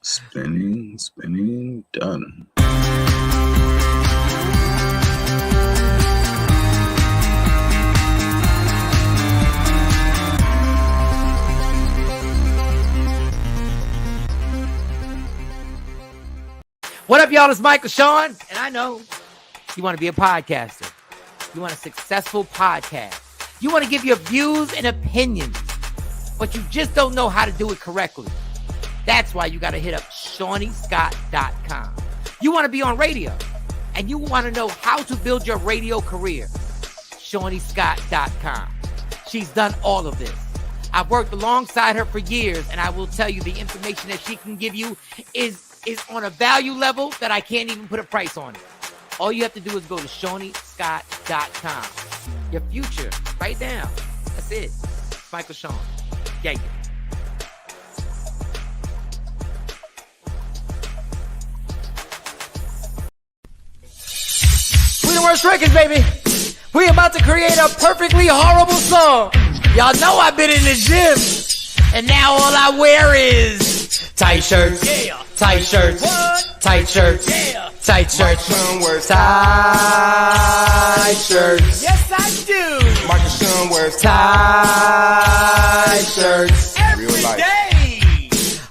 Spinning, done. What up, y'all? It's Michael Shawn, and I know you want to be a podcaster. You want a successful podcast. You want to give your views and opinions, but you just don't know how to do it correctly. That's why you got to hit up ShawnnyScott.com. You want to be on radio, and you want to know how to build your radio career. ShawnnyScott.com. She's done all of this. I've worked alongside her for years, and I will tell you the information that she can give you is on a value level that I can't even put a price on it. All you have to do is go to ShawnnyScott.com. Your future, right now. That's it. Michael Shawn. Yeah. We the worst records, baby. We about to create a perfectly horrible song. Y'all know I've been in the gym, and now all I wear is tight shirts, yeah. Tight shirts, what? Tight shirts, yeah. Tight shirts, Michael wears tight shirts. Yes, I do. Michael Shawn wears tight shirts every day.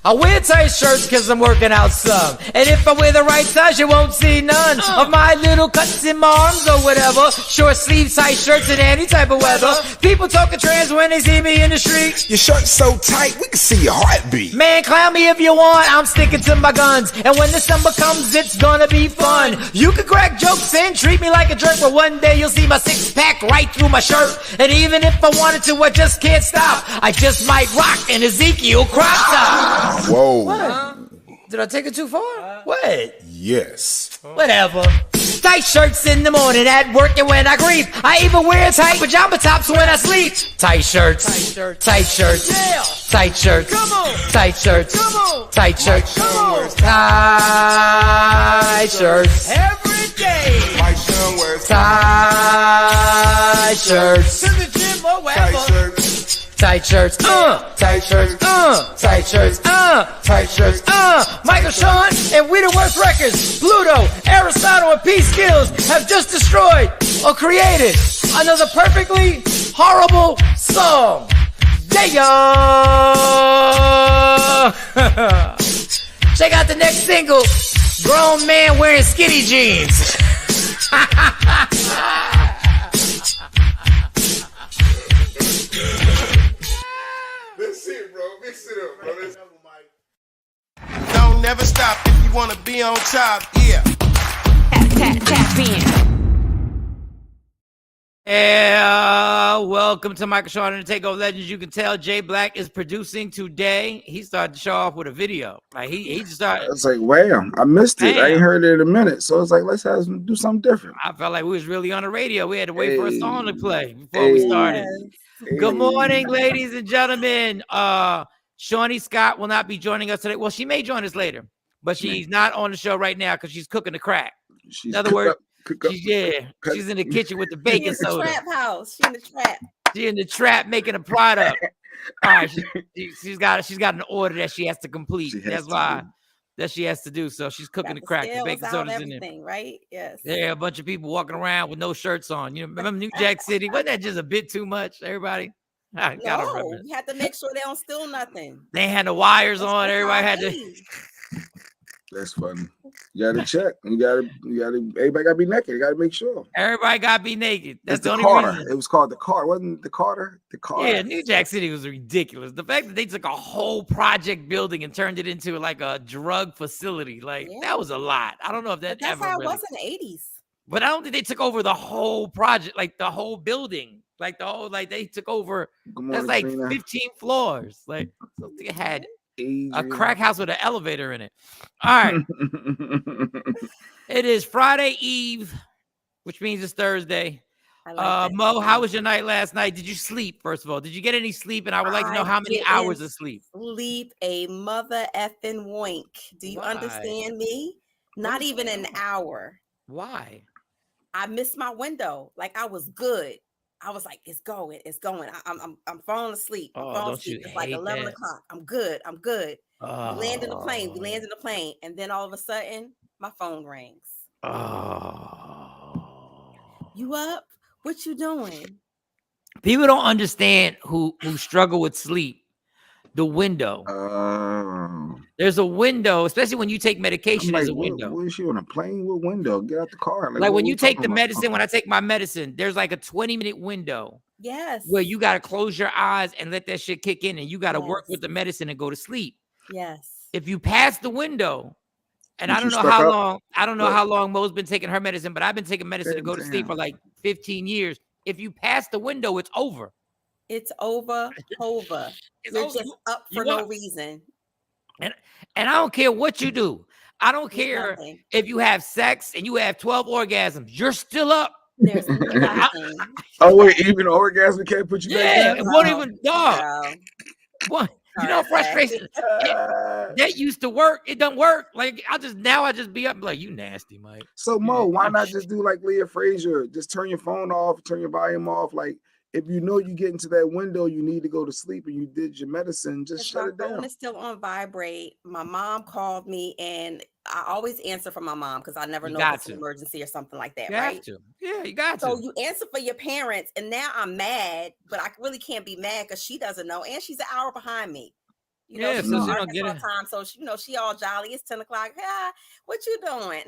I wear tight shirts because I'm working out some. And if I wear the right size, you won't see none of my little cuts in my arms or whatever. Short sleeve tight shirts in any type of weather. People talking trans when they see me in the street. Your shirt's so tight, we can see your heartbeat. Man, clown me if you want, I'm sticking to my guns. And when December comes, it's gonna be fun. You can crack jokes and treat me like a jerk, but one day you'll see my six-pack right through my shirt. And even if I wanted to, I just can't stop. I just might rock an Ezekiel crop top. Whoa. What? Did I take it too far? What? Yes. Whatever. Tight shirts in the morning at work and when I grieve. I even wear tight pajama tops when I sleep. Tight shirts. Tight shirts. Tight shirts. Yeah. Tight shirts. Come on. Tight shirts. Come on. Tight shirts. Come on. Tight shirts. Every day. Mike Shawn wears tight shirts. To the gym or wherever. tight shirts. Tight shirts, tight shirts, tight shirts, tight shirts, Michael Shawn and We the Worst Records, Pluto, Aristotle, and P Skills have just destroyed or created another perfectly horrible song. Yeah. Check out the next single, Grown Man Wearing Skinny Jeans. That's it, bro. Mix it up, bro. Don't never stop if you wanna be on top, yeah. Tap in. Yeah, welcome to Michael Shawn and the TakeOver Legends. You can tell Jay Black is producing today. He started to show off with a video. Like he just started. It's like, wow, I missed it. I ain't heard it in a minute. So it's like, let's do something different. I felt like we was really on the radio. We had to wait for a song to play before we started. Good morning, ladies and gentlemen. Shawnny Scott will not be joining us today. Well, she may join us later, but she's not on the show right now because she's cooking the crack. In other words, she's in the kitchen with the baking soda. Trap house. She in the trap. She in the trap making a product. All right, she's got an order that she has to complete. That's why that she has to do. So she's cooking the crack. The baking soda's in there, right? Yes. There are a bunch of people walking around with no shirts on. You know, remember New Jack City? Wasn't that just a bit too much? Everybody. No, you have to make sure they don't steal nothing. They had the wires on. Everybody had to. That's funny. You gotta check. You gotta. Everybody gotta be naked. You gotta make sure. Everybody gotta be naked. That's the only Carter. reason. It was called the Carter. Wasn't the Carter? The Carter. Yeah, New Jack City was ridiculous. The fact that they took a whole project building and turned it into like a drug facility, that was a lot. I don't know if that's how it was in the 80s. But I don't think they took over the whole project, like the whole building, like they took over. That's like 15 floors. Like they had a crack house with an elevator in it. All right. It is Friday Eve, which means it's Thursday. Mo, how was your night last night? Did you sleep, first of all? Did you get any sleep? And I would like to know how many hours of sleep. Sleep a mother effing wink. Do you understand me? Not even an hour. Why? I missed my window. Like I was good. I was like, it's going. I'm falling asleep. I'm falling asleep. It's like 11 o'clock. I'm good. Land in the plane. We land in the plane, and then all of a sudden, my phone rings. You up? What you doing? People don't understand who struggle with sleep. The window. There's a window, especially when you take medication. There's a window. What is she on a plane? What window? Get out the car. Like when you take the medicine, when I take my medicine, there's like a 20-minute window. Yes. Where you got to close your eyes and let that shit kick in, and you got to work with the medicine and go to sleep. Yes. If you pass the window, and I don't know how long, how long Mo's been taking her medicine, but I've been taking medicine to go to sleep for like 15 years. If you pass the window, it's over. It's over. You're just up for no reason. And I don't care what you do. I don't care if you have sex and you have 12 orgasms. You're still up. There's nothing. Oh wait, even orgasm can't put you back down? It won't even What? You know, frustration. That used to work. It don't work. Like I just be up like, you nasty, Mike. So Mo, why not just do like Leah Frazier? Just turn your phone off, turn your volume off. Like if you know you get into that window, you need to go to sleep and you did your medicine, just shut it down. My phone is still on vibrate. My mom called me, and I always answer for my mom because I never know if it's an emergency or something like that, right? Yeah, you got to. So you answer for your parents, and now I'm mad, but I really can't be mad because she doesn't know, and she's an hour behind me. You know, she's on Arkansas time, so she all jolly. It's 10 o'clock. Yeah, what you doing?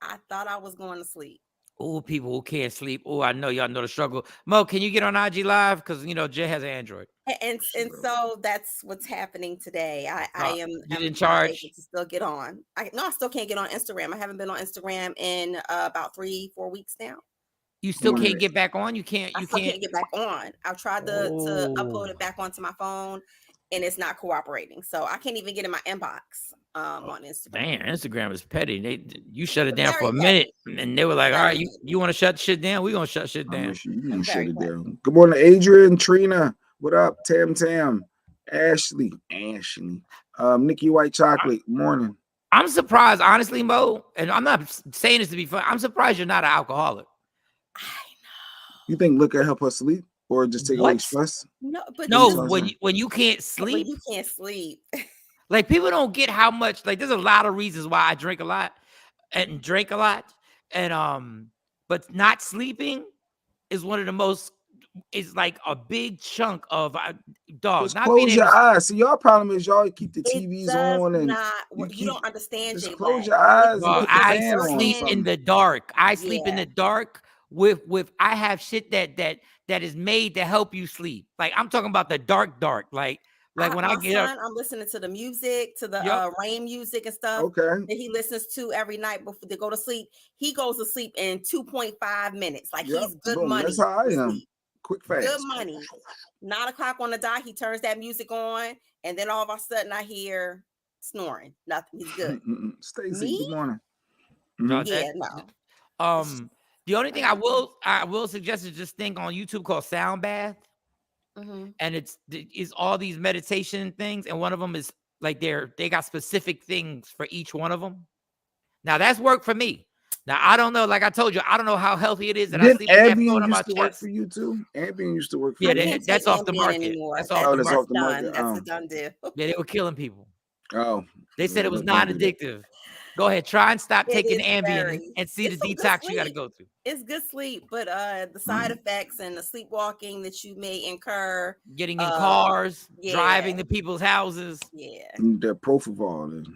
I thought I was going to sleep. Oh, people who can't sleep. Oh, I know y'all know the struggle. Mo, can you get on IG Live? Because Jay has an Android. And so that's what's happening today. I am in charge to still get on. I still can't get on Instagram. I haven't been on Instagram in about 3-4 weeks now. You still can't get back on? You can't get back on. I've tried to upload it back onto my phone, and it's not cooperating. So I can't even get in my inbox on Instagram. Man, Instagram is petty. You shut it down for a minute, and they were like, all right, you want to shut shit down? We're going to shut shit down. You can shut it down. Good morning, Adrian, Trina. What up? Tam, Ashley, Nikki White Chocolate. Morning. I'm surprised, honestly, Mo, and I'm not saying this to be fun. I'm surprised you're not an alcoholic. I know. You think liquor help us sleep or just take away stress? No, when you can't sleep. When you can't sleep. Like people don't get how much. Like there's a lot of reasons why I drink a lot, and but not sleeping is one of the most. Is like a big chunk of dogs. Just close your eyes. See, your problem is y'all keep the TVs on and you don't understand. Just close your eyes. I sleep in the dark. I sleep in the dark with. I have shit that is made to help you sleep. Like I'm talking about the dark. Like when I get up, I'm listening to the music, to the rain music and stuff. Okay. That he listens to every night before they go to sleep. He goes to sleep in 2.5 minutes. Like he's good money. That's how I am. Sleep. Quick, fast. Good money. 9 o'clock on the dot. He turns that music on, and then all of a sudden I hear snoring. Nothing. He's good. Stacy, good morning. No. The only thing I will suggest is this thing on YouTube called Sound Bath. Mm-hmm. And it's all these meditation things, and one of them is like they got specific things for each one of them. Now that's worked for me. Now I don't know, like I told you, I don't know how healthy it is that I sleep with that phone on my chest. Work for you too? Ambien used to work for you. Yeah, that's off the market. That's off the market. That's a done deal. Yeah, they were killing people. Oh, they said it was non-addictive. Go ahead, try and stop taking Ambien and see the detox you got to go through. It's good sleep, but the side effects and the sleepwalking that you may incur, getting in cars, driving to people's houses. Yeah, that Propofol.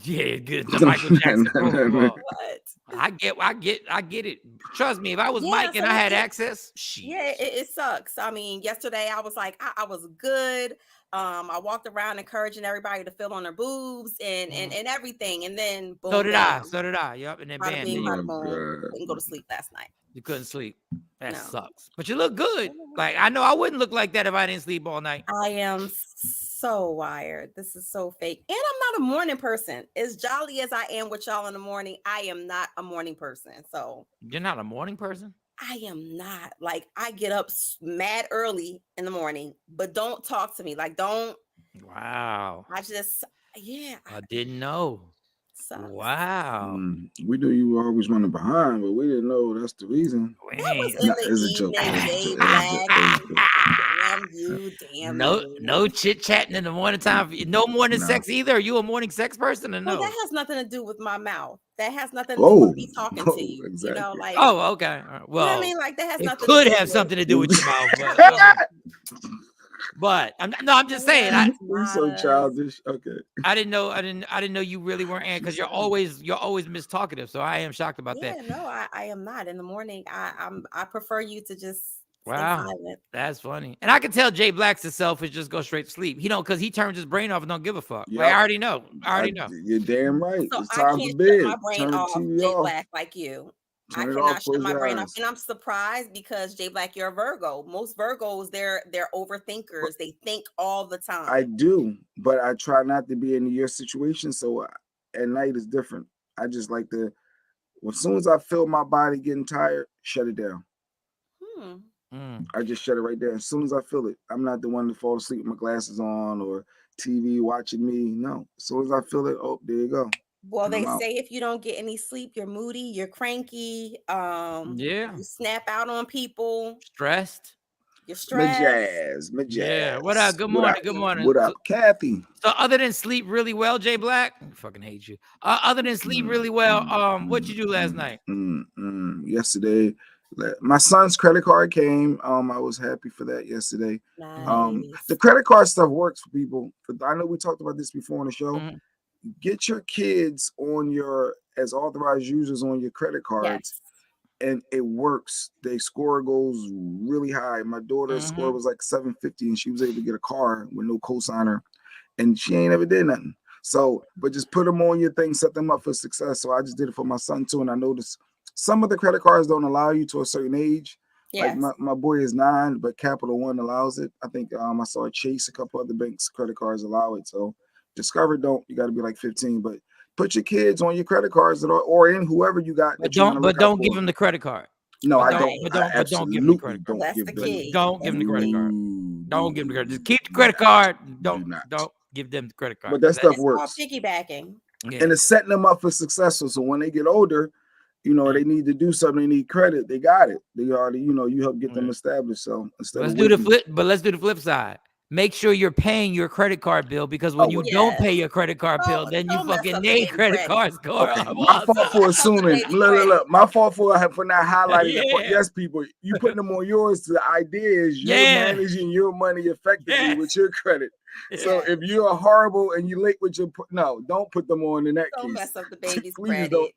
Yeah, good. The Michael Jackson Propofol. I get it. Trust me, if I was Mike and I had access, it sucks. I mean, yesterday I was like, I was good. I walked around encouraging everybody to fill on their boobs and everything, and then boom, so did I. Yep, and then bam, couldn't go to sleep last night. You couldn't sleep. That sucks. But you look good. Like I know I wouldn't look like that if I didn't sleep all night. I am so wired. This is so fake, and I'm not a morning person. As jolly as I am with y'all in the morning, I am not a morning person. So you're not a morning person? I am not. Like I get up mad early in the morning, but don't talk to me. Like don't. Wow. I didn't know. Sucks. Wow. We knew you were always running behind, but we didn't know that's the reason. That was in the evening. damn no, you. no chit chatting in the morning time. No morning sex either. Are you a morning sex person or no? Well, that has nothing to do with my mouth. That has nothing to do with me talking to you. Exactly. You know, like okay. Well, you know what I mean? Like that has it nothing could to do have with something to do with your mouth, but I'm just saying. You're so childish. Okay. I didn't know you really weren't, because you're always Miss Talkative. So I am shocked about that. Yeah, no, I am not. In the morning, I prefer you to just stay Wow, silent. that's funny. And I can tell Jay Black's is selfish, just go straight to sleep. Because he turns his brain off and don't give a fuck. Yep. Like I already know. You're damn right. So It's I time can't for bed. shut my brain Turn the off, TV Jay off. Black, like you. Turn I it cannot off, shut close my your brain eyes. off, and I'm surprised because Jay Black, you're a Virgo. Most Virgos, they're overthinkers. They think all the time. I do, but I try not to be in your situation. So at night is different. I just like to. As soon as I feel my body getting tired, shut it down. I just shut it right there. As soon as I feel it, I'm not the one to fall asleep with my glasses on or TV watching me. No, as soon as I feel it, oh, there you go. Well, they say if you don't get any sleep, you're moody, you're cranky, you snap out on people, stressed. You're stressed. Majazz. Yeah. What up? Good morning. Good morning. What up, Kathy? So other than sleep really well, Jay Black, I fucking hate you. Other than sleep really well, what'd you do last night? Yesterday, my son's credit card came. I was happy for that yesterday. Nice. The credit card stuff works for people. I know we talked about this before on the show. Get your kids on as authorized users on your credit cards. And it works. Their score goes really high. My daughter's score was like 750, and she was able to get a car with no cosigner, and she ain't ever did nothing. So, but just put them on your thing, set them up for success. So I just did it for my son too, and I noticed some of the credit cards don't allow you to a certain age. Like my boy is 9, but Capital One allows it. I think I saw Chase, a couple other banks' credit cards allow it. So Discover don't. You got to be like 15, but put your kids on your credit cards or in whoever you got. But don't give them the credit card. No, I don't. But don't give them the credit card. That's the key. Don't give them the credit card. Don't give them the credit. Just keep the credit card. Don't give them the credit card. But that stuff works. Piggybacking. Yeah. And it's setting them up for success. So when they get older, they need to do something. They need credit. They got it. They already, you help get them established. So let's do the flip side. Make sure you're paying your credit card bill, because when you don't pay your credit card bill, then you fucking need credit card score. My fault for assuming. Look. My fault for not highlighting it. Yes, people, you putting them on yours. The idea is you're managing your money effectively with your credit. So if you're horrible and you're late with don't put them on in that case. Don't mess up the baby's Please credit.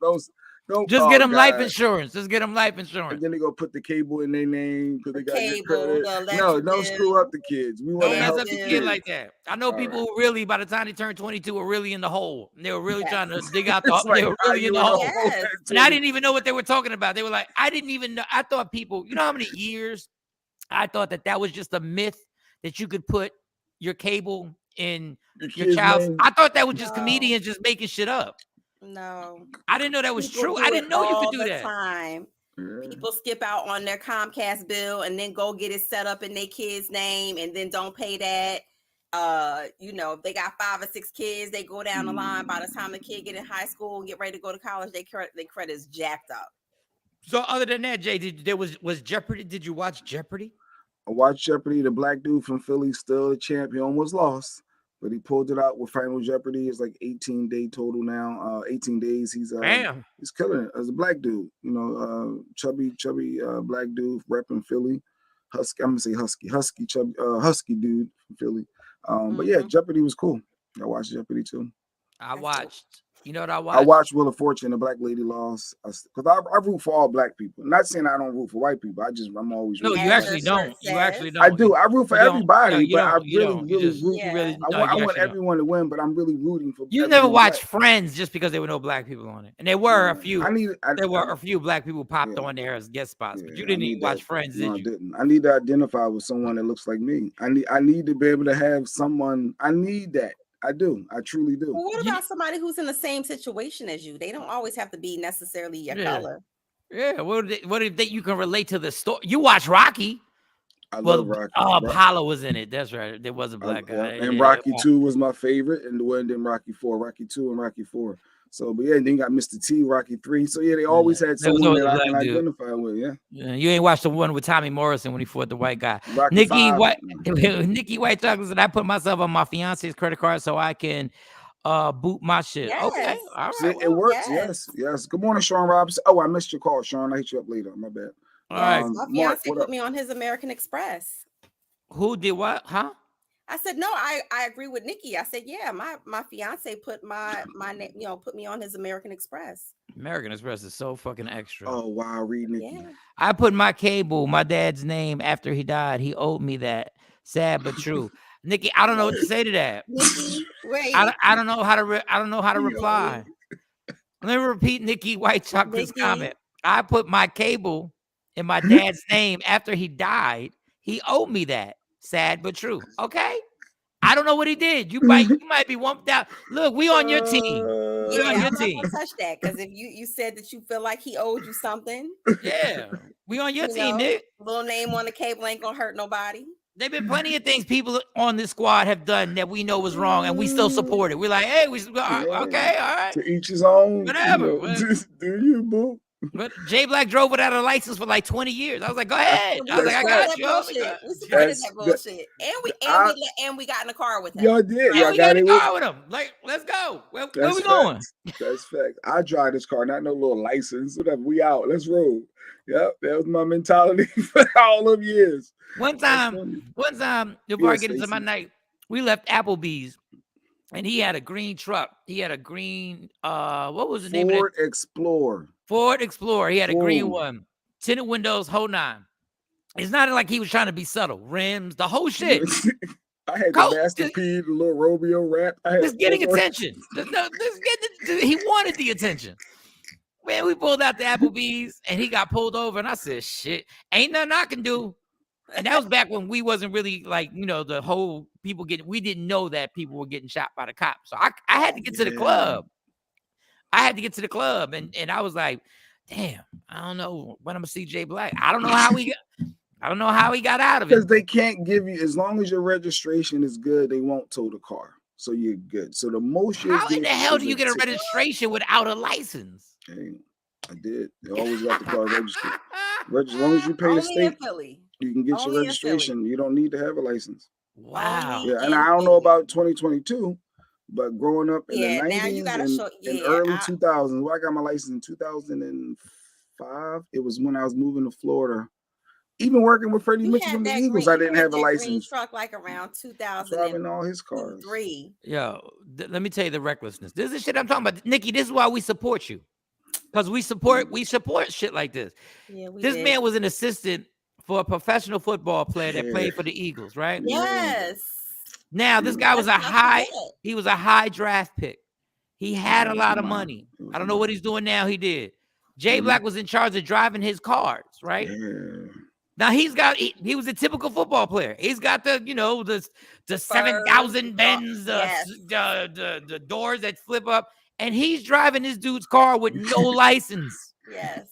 Don't just get them life insurance. Just get them life insurance. And then they go put the cable in their name because they got cable, credit. No, don't screw up the kids. We want to help the kids like that. I know people who really, by the time they turn 22, were really in the hole. They were really trying to dig out the. They were really in the hole. And I didn't even know what they were talking about. They were like, I didn't even know. I thought people, how many years I thought that was just a myth that you could put your cable in your child's. I thought that was just comedians just making shit up. No, I didn't know that was true. I didn't know you could do that. Time. People skip out on their Comcast bill and then go get it set up in their kid's name and then don't pay that. If they got 5 or 6 kids, they go down the line. By the time the kid get in high school and get ready to go to college, their credit is jacked up. So other than that, Jay, was Jeopardy? Did you watch Jeopardy? I watched Jeopardy. The black dude from Philly, still the champ. He almost lost, but he pulled it out with Final Jeopardy. It's like 18-day total now. 18 days. He's killing it as a black dude. Chubby black dude repping Philly. Husky. I'm gonna say husky, chubby, husky dude from Philly. But yeah, Jeopardy was cool. I watched Jeopardy too. I watched. You know what I watched? I watched Wheel of Fortune. The black lady lost because I root for all black people. I'm not saying I don't root for white people. I'm always. No, you actually don't. You actually don't. I do. I root for everybody, but I really root. I want everyone to win, but I'm really rooting for. You never watched Friends just because there were no black people on it, and there were a few. There were a few black people popped on there as guest spots, but you didn't even watch Friends, did you? I didn't. I need to identify with someone that looks like me. I need to be able to have someone. I need that. I do. I truly do. Well, what about somebody who's in the same situation as you? They don't always have to be necessarily your color. Yeah. What if you can relate to the story? You watch Rocky. I love Rocky. Apollo was in it. That's right. There was a black guy. And Rocky 2 was my favorite, and the one then Rocky 4, Rocky 2 and Rocky 4. So, but yeah, and then you got Mr. T, Rocky 3. So yeah, they always had someone that I can identify with. Yeah. You ain't watched the one with Tommy Morrison when he fought the white guy. Rocky Nikki 5. White, Nikki White Chocolate said, I put myself on my fiance's credit card so I can boot my shit. Yes. Okay, all right. See, it works. Yes. Good morning, Sean Robinson. Oh, I missed your call, Sean. I hit you up later. My bad. All right. My fiance put me on his American Express. Who did what? Huh? I said no. I agree with Nikki. I said yeah. My fiance put put me on his American Express. American Express is so fucking extra. Oh wow, read Nikki. Yeah. I put my cable, my dad's name after he died. He owed me that. Sad but true. Nikki, I don't know what to say to that. Nikki, wait. I don't know how to reply. Let me repeat Nikki White Chocolate's comment. I put my cable in my dad's name after he died. He owed me that. Sad but true. Okay. I don't know what he did. You might be wumped out. Look, we on your team. Yeah, I'm not gonna touch that because if you said that you feel like he owed you something. Yeah, we on your team, Nick. Little name on the cable ain't gonna hurt nobody. There've been plenty of things people on this squad have done that we know was wrong, and we still support it. We're like, hey, okay, all right. To each his own. Whatever. Just do you, boo. But Jay Black drove without a license for like 20 years. I was like, go ahead. I was like, I got you. We supported that bullshit. And we got in the car with him. Y'all did. Y'all got in the car with him. Like, let's go. Where we going? That's fact. I drive this car, not no little license. Whatever. We out. Let's roll. Yep. That was my mentality for all them years. One time, before I get into my night, we left Applebee's. And he had a green truck. He had a green, what was the name of it? Ford Explorer. He had a green one. Tinted windows, whole nine. It's not like he was trying to be subtle. Rims, the whole shit. I had the Master P, the little Romeo rap. Just getting attention. He wanted the attention. Man, we pulled out the Applebee's and he got pulled over. And I said, shit, ain't nothing I can do. And that was back when we wasn't really like, the whole we didn't know that people were getting shot by the cops. So I had to get to the club. And I was like, damn, I don't know when I'm gonna see Jay Black. I don't know how he got out of it. Because they can't give you, as long as your registration is good, they won't tow the car. So you're good. So the most how in the hell do you get a registration without a license? Hey, I did. They always got the car registered. As long as you pay the state, you can get your registration. You don't need to have a license. Wow. Yeah, and I don't know about 2022, but growing up in the 90s and early 2000s, well, I got my license in 2005. It was when I was moving to Florida. Even working with Freddie Mitchell from the Eagles, I didn't have a license. Truck like around 2000. Driving all his cars. Yo, let me tell you the recklessness. This is shit I'm talking about. Nikki, this is why we support you. Because we support shit like this. Yeah, this man was an assistant for a professional football player that played for the Eagles, right? Yes. Now this guy was a high draft pick. He had a lot of money. I don't know what he's doing now. He did. Jay Black was in charge of driving his cars, right? Now he was a typical football player. He's got the 7,000 Benz, the doors that flip up, and he's driving this dude's car with no license. Yes.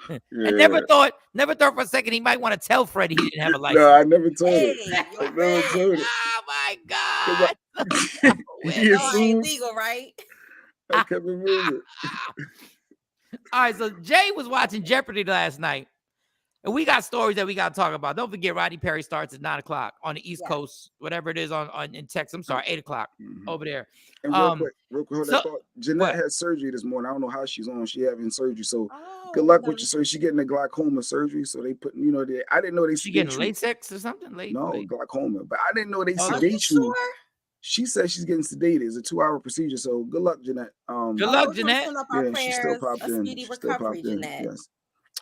I never thought for a second he might want to tell Freddie he didn't have a license. No, I never told him. I never told him. Oh my God. It's illegal, right? I kept moving. All right, so Jay was watching Jeopardy last night. And we got stories that we got to talk about. Don't forget, Rodney Perry starts at 9 o'clock on the East Coast, whatever it is in Texas. I'm sorry, 8 o'clock over there. And real quick, Jeanette had surgery this morning. I don't know how she's on. She having surgery, so good luck with your surgery. She getting a glaucoma surgery, so they put, I didn't know they. She getting LASIK or something? Glaucoma, but I didn't know they sedate you. She said she's getting sedated. It's a 2-hour procedure. So good luck, Jeanette. Good luck, Jeanette. She still popped in. Speedy recovery, Jeanette. Yes.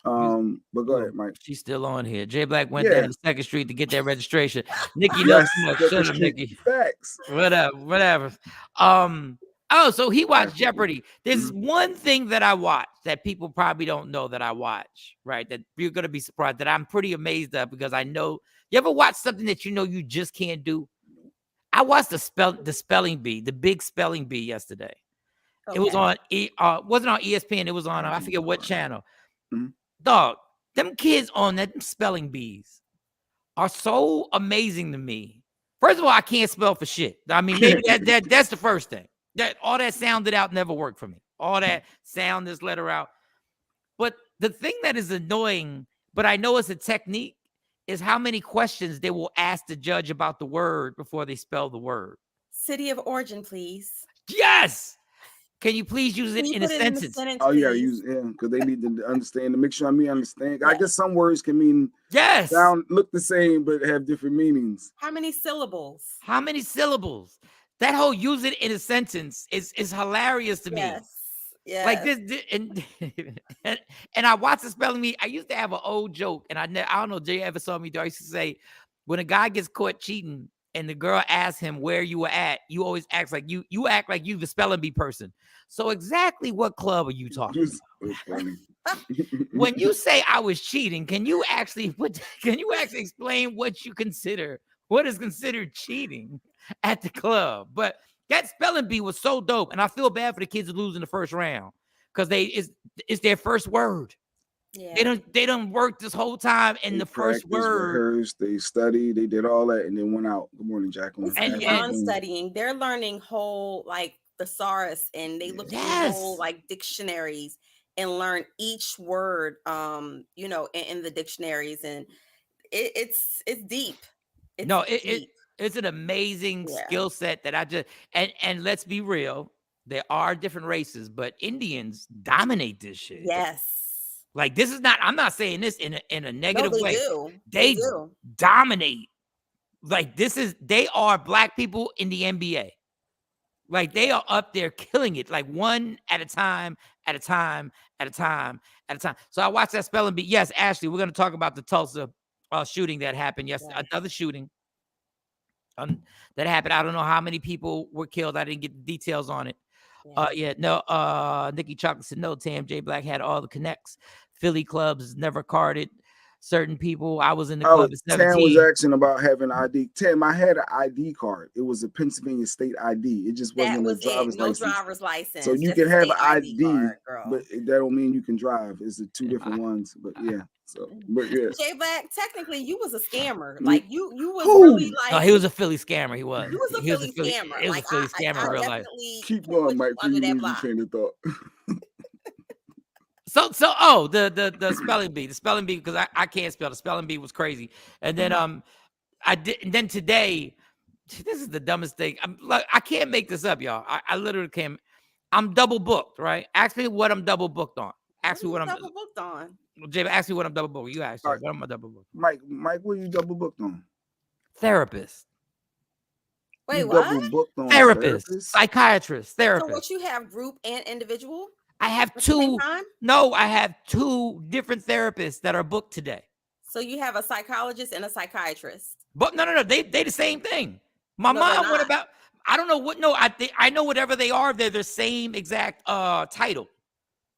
But go ahead, Mike. She's still on here. Jay Black went down to 2nd Street to get that registration. Nikki knows too much. Shut up, Nikki. Facts. Whatever. So he watched Jeopardy. There's one thing that I watch that people probably don't know that I watch, right? That you're gonna be surprised that I'm pretty amazed at, because I know. You ever watch something that you just can't do? I watched the spelling bee, the big spelling bee yesterday. Okay. It was on wasn't on ESPN. It was on I forget what channel. Dog, them kids on that spelling bees are so amazing to me. First of all, I can't spell for shit. I mean, maybe that's the first thing. That all that sounded out never worked for me. All that sound this letter out. But the thing that is annoying, but I know it's a technique, is how many questions they will ask the judge about the word before they spell the word. City of origin, please. Yes. Can you please use it in a sentence? Oh, you gotta use because they need to understand to make sure I understand. Yes. I guess some words can mean look the same but have different meanings. How many syllables? How many syllables? That whole use it in a sentence is hilarious to me. Yeah. Like this and I watched the spelling bee. I used to have an old joke, and I don't know, Jay ever saw me do. I used to say, when a guy gets caught cheating and the girl asks him where you were at, you always act like you act like you the spelling bee person. So exactly what club are you talking about? When you say I was cheating, can you actually explain what is considered cheating at the club? But that spelling bee was so dope, and I feel bad for the kids who lose in the first round because it's their first word. Yeah. They don't work this whole time in the first word. Rehearsed, they studied, they did all that, and then went out. Good morning, Jacqueline. And beyond studying, they're learning whole like thesaurus, and they look through whole like dictionaries and learn each word, in the dictionaries, and it's deep. It's an amazing skill set that I just and let's be real, there are different races, but Indians dominate this shit. Yes. Like this is not, I'm not saying this in a negative way. They do. Dominate. Like they are black people in the NBA. Like they are up there killing it, like one at a time. So I watched that spelling bee. Yes, Ashley, we're going to talk about the Tulsa shooting that happened yesterday. Another shooting that happened. I don't know how many people were killed. I didn't get the details on it. Nikki Chocolate said no. Tam J Black had all the connects. Philly clubs never carded certain people. I was in the club at 17. Tam was asking about having ID. Tam, I had an ID card. It was a Pennsylvania state ID. It just wasn't a driver's license. So you can have an ID card, but that don't mean you can drive. It's the two different ones. But yeah. So, but yeah. J Black, technically, you was a scammer. Like you was really like. No, he was a Philly scammer. He was. He was a Philly scammer. He was a Philly scammer in real life. Keep going, Mike. Please lose your train of thought. So the spelling bee, because I can't spell. The spelling bee was crazy. And then I did. And then today, this is the dumbest thing. I can't make this up, y'all. I literally can't. I'm double booked, right? Ask me what I'm double booked on. Ask me what I'm double booked on. Jay, ask me what I'm double booked. You ask me what am I double booked? Mike, what are you double booked on? Therapist. Wait, what? Therapist, psychiatrist, therapist. So what, you have group and individual? I have two. No, I have two different therapists that are booked today. So you have a psychologist and a psychiatrist. But no, they the same thing. My mom, what about? I don't know what. No, I know whatever they are. They're the same exact title.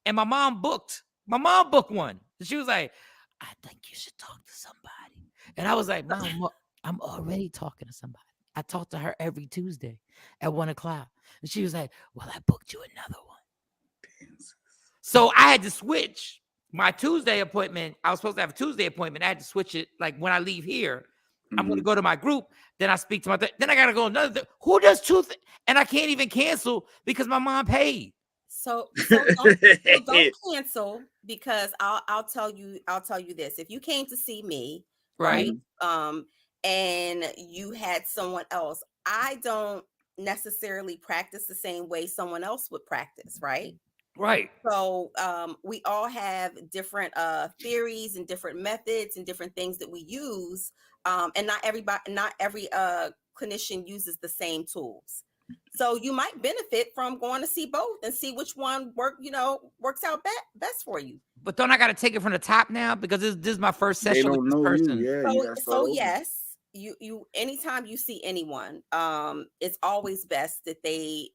And my mom booked one. She was like, I think you should talk to somebody. And I was like, Mom, I'm already talking to somebody. I talk to her every Tuesday at 1:00. And she was like, well, I booked you another one. So I had to switch my Tuesday appointment. I was supposed to have a Tuesday appointment. I had to switch it. Like when I leave here, I'm going to go to my group. Then I speak to my, then I got to go another. Who does two? And I can't even cancel because my mom paid. So don't cancel, because I'll tell you this. If you came to see me, right? And you had someone else, I don't necessarily practice the same way someone else would practice, right? Right. So we all have different theories and different methods and different things that we use. And not every clinician uses the same tools. So you might benefit from going to see both and see which one works out best for you. But don't I got to take it from the top now, because this is my first session with this person? So yes, you anytime you see anyone, it's always best that you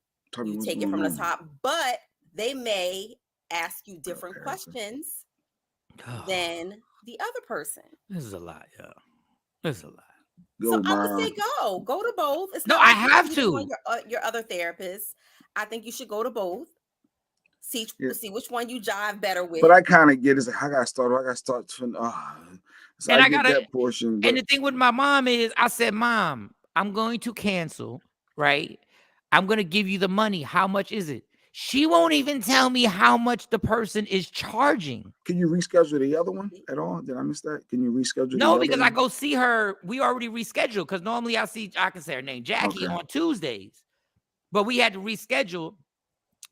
take it from the top, but they may ask you different questions than the other person. This is a lot, yeah. This is a lot. So I would say go to both. I have to. Your other therapist, I think you should go to both. See which one you jive better with. But I kind of get it. Like, I got to start. So and I get that portion. But... And the thing with my mom is, I said, Mom, I'm going to cancel, right? I'm going to give you the money. How much is it? She won't even tell me how much the person is charging. Can you reschedule the other one at all? Did I miss that? Can you reschedule? No, because I go see her. We already rescheduled because normally I can say her name, Jackie, on Tuesdays. But we had to reschedule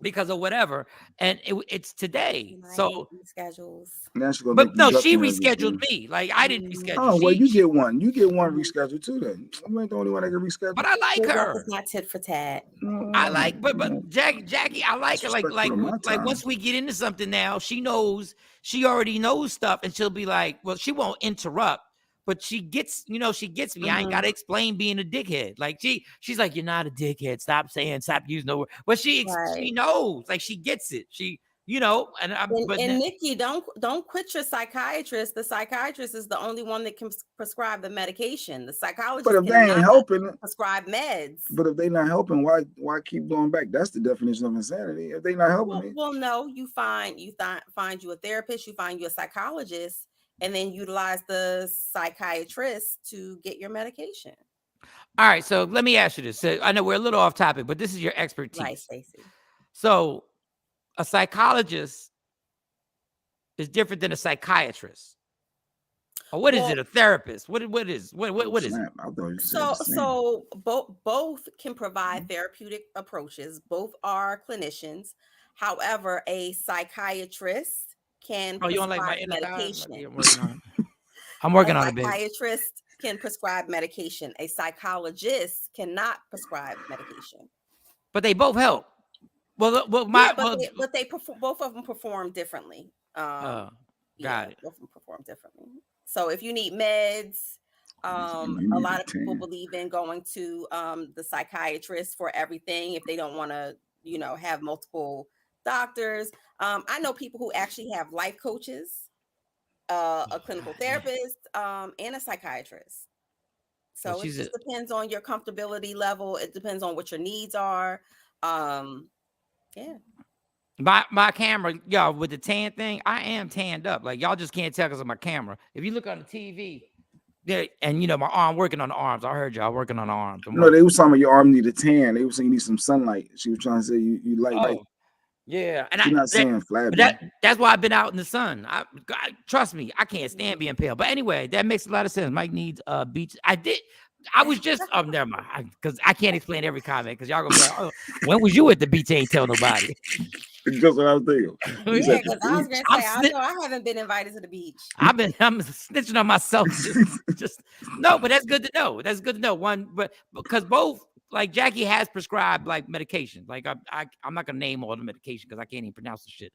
because of whatever. And it's today. So schedules. But no, she rescheduled me. Like I didn't reschedule. Oh, well, you get one. You get one rescheduled too then. I'm not the only one that can reschedule. But I like her. It's not tit for tat. I like, but Jackie, I like her. Like once we get into something now, she already knows stuff, and she'll be like, well, she won't interrupt, but she gets me. I ain't gotta explain being a dickhead. Like she's like, you're not a dickhead. Stop using the word. But she knows, like she gets it. And Nikki, don't quit your psychiatrist. The psychiatrist is the only one that can prescribe the medication. The psychologist, but if they ain't helping, prescribe meds. But if they not helping, why keep going back? That's the definition of insanity. If they not helping me, well, no, you find you a therapist, you find you a psychologist, and then utilize the psychiatrist to get your medication. All right, so let me ask you this. So I know we're a little off topic, but this is your expertise, right, Stacey? So. A psychologist is different than a psychiatrist. Or what is it? A therapist? What is it? So both can provide therapeutic approaches. Both are clinicians. However, a psychiatrist can prescribe medication. I'm working on it, baby. A psychiatrist can prescribe medication. A psychologist cannot prescribe medication. But they both help. But they perform, both of them perform differently. Got it. Both of them perform differently. So if you need meds, a lot of people believe in going to the psychiatrist for everything if they don't want to, have multiple doctors. I know people who actually have life coaches, a clinical therapist, and a psychiatrist. So it just depends on your comfortability level. It depends on what your needs are. Yeah. My camera, y'all, with the tan thing, I am tanned up. Like y'all just can't tell because of my camera. If you look on the TV, and my arm, working on the arms. I heard y'all working on the arms. No, they was talking about your arm need a tan. They were saying you need some sunlight. She was trying to say you like. Yeah, and she's not saying flat. That's why I've been out in the sun. Trust me, I can't stand being pale. But anyway, that makes a lot of sense. Mike needs beach. I was just never mind, because I can't explain every comment because y'all gonna be like, oh, when was you at the beach? Ain't tell nobody. Just what I was thinking. Yeah, because I was gonna say, I haven't been invited to the beach. I'm snitching on myself. No, but that's good to know. That's good to know. One, but because both, like Jackie has prescribed like medication. Like I'm not gonna name all the medication because I can't even pronounce the shit.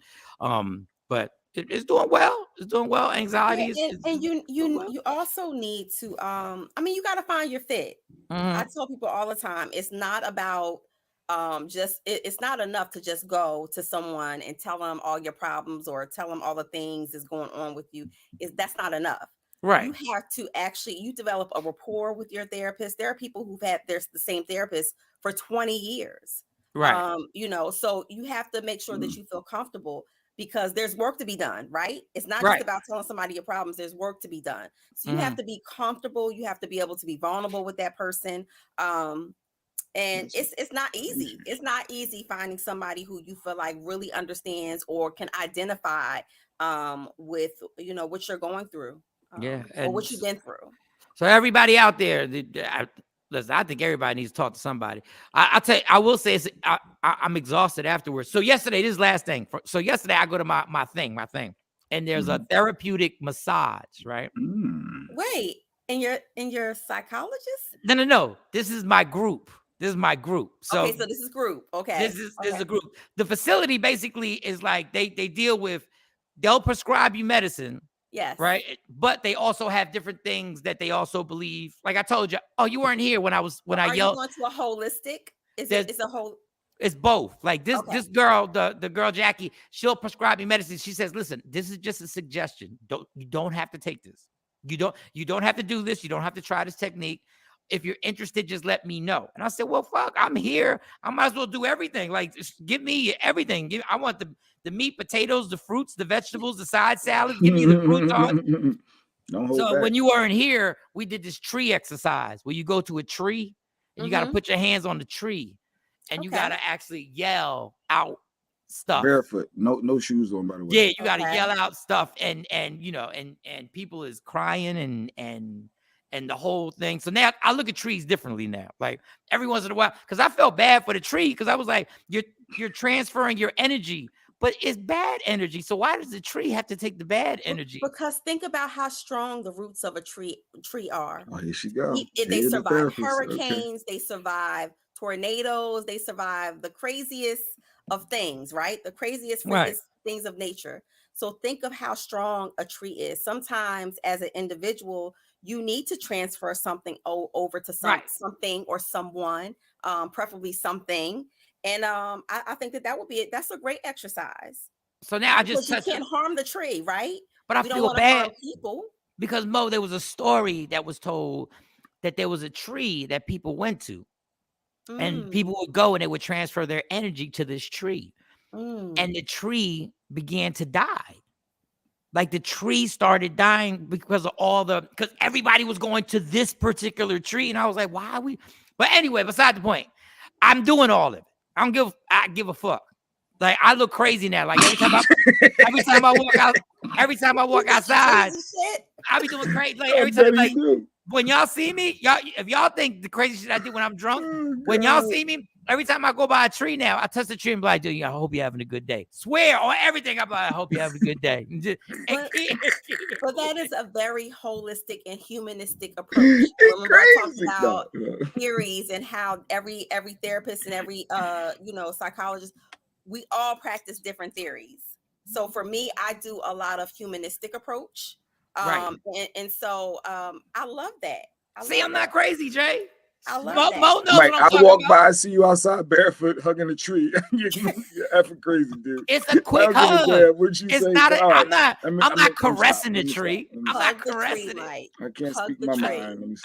But it's doing well. It's doing well. Anxiety and you also need to you got to find your fit. I tell people all the time, it's not about it's not enough to just go to someone and tell them all your problems or tell them all the things that's going on with you. That's not enough. Right. You have to you develop a rapport with your therapist. There are people who've had the same therapist for 20 years. Right. So you have to make sure that you feel comfortable, because there's work to be done, right? It's not just about telling somebody your problems. There's work to be done. So you have to be comfortable. You have to be able to be vulnerable with that person. And it's not easy. It's not easy finding somebody who you feel like really understands or can identify with, what you're going through. Or what you've been through. So everybody out there, listen, I think everybody needs to talk to somebody. I'll tell you, I will say I'm exhausted afterwards. So yesterday, this last thing. So yesterday I go to my thing, and there's a therapeutic massage, right? Wait, and you're a psychologist? No. This is my group. So okay, so this is group. Okay. This is a group. The facility basically is like they'll prescribe you medicine. Yes. Right. But they also have different things that they also believe. Like I told you, you weren't here when I yelled. Are you going to a holistic? It's a whole. It's both. Like this girl, the girl Jackie, she'll prescribe me medicine. She says, listen, this is just a suggestion. You don't have to take this. You don't have to do this. You don't have to try this technique. if you're interested, just let me know. And I said, well, fuck, I'm here. I might as well do everything. Like, just give me everything. I want the meat, potatoes, the fruits, the vegetables, the side salads. Give me the croutons. Don't hold So back. when you weren't here, we did this tree exercise where you go to a tree and you got to put your hands on the tree and you got to actually yell out stuff. Barefoot, no shoes on, by the way. Yeah, you got to yell out stuff, and you know, and people is crying and the whole thing. So now I look at trees differently now. Like every once in a while, because I felt bad for the tree, because I was like, you're transferring your energy, but it's bad energy. So why does the tree have to take the bad energy? Because think about how strong the roots of a tree are. Oh, here she goes. They survive hurricanes, they survive tornadoes, they survive the craziest of things, right? The craziest things of nature. So think of how strong a tree is. Sometimes as an individual, you need to transfer something over to something or someone, preferably something. And I think that's a great exercise. So now I just you can't harm the tree, right? But I feel bad people, because Mo, there was a story that was told that there was a tree that people went to, and people would go and they would transfer their energy to this tree, and the tree began to die. Like the tree started dying because of because everybody was going to this particular tree, and I was like, why are we? But anyway, beside the point, I'm doing all of it. I give a fuck. Like I look crazy now. Like every time I walk outside, I be doing crazy. Like every time, like when y'all see me, if y'all think the crazy shit I do when I'm drunk, when y'all see me, every time I go by a tree now, I touch the tree and be like, dude, I hope you're having a good day. Swear on everything. I'm like, I hope you're having a good day. But that is a very holistic and humanistic approach. When I talk about theories and how every therapist and every psychologist, we all practice different theories. So for me, I do a lot of humanistic approach. And so I love that. I'm not crazy, Jay. I love Mo knows Mike, what I'm I walk about. by, I see you outside barefoot hugging a tree. You're effing crazy, dude. It's a quick hug. I'm not caressing the tree. I'm not caressing it. I can't speak my mind.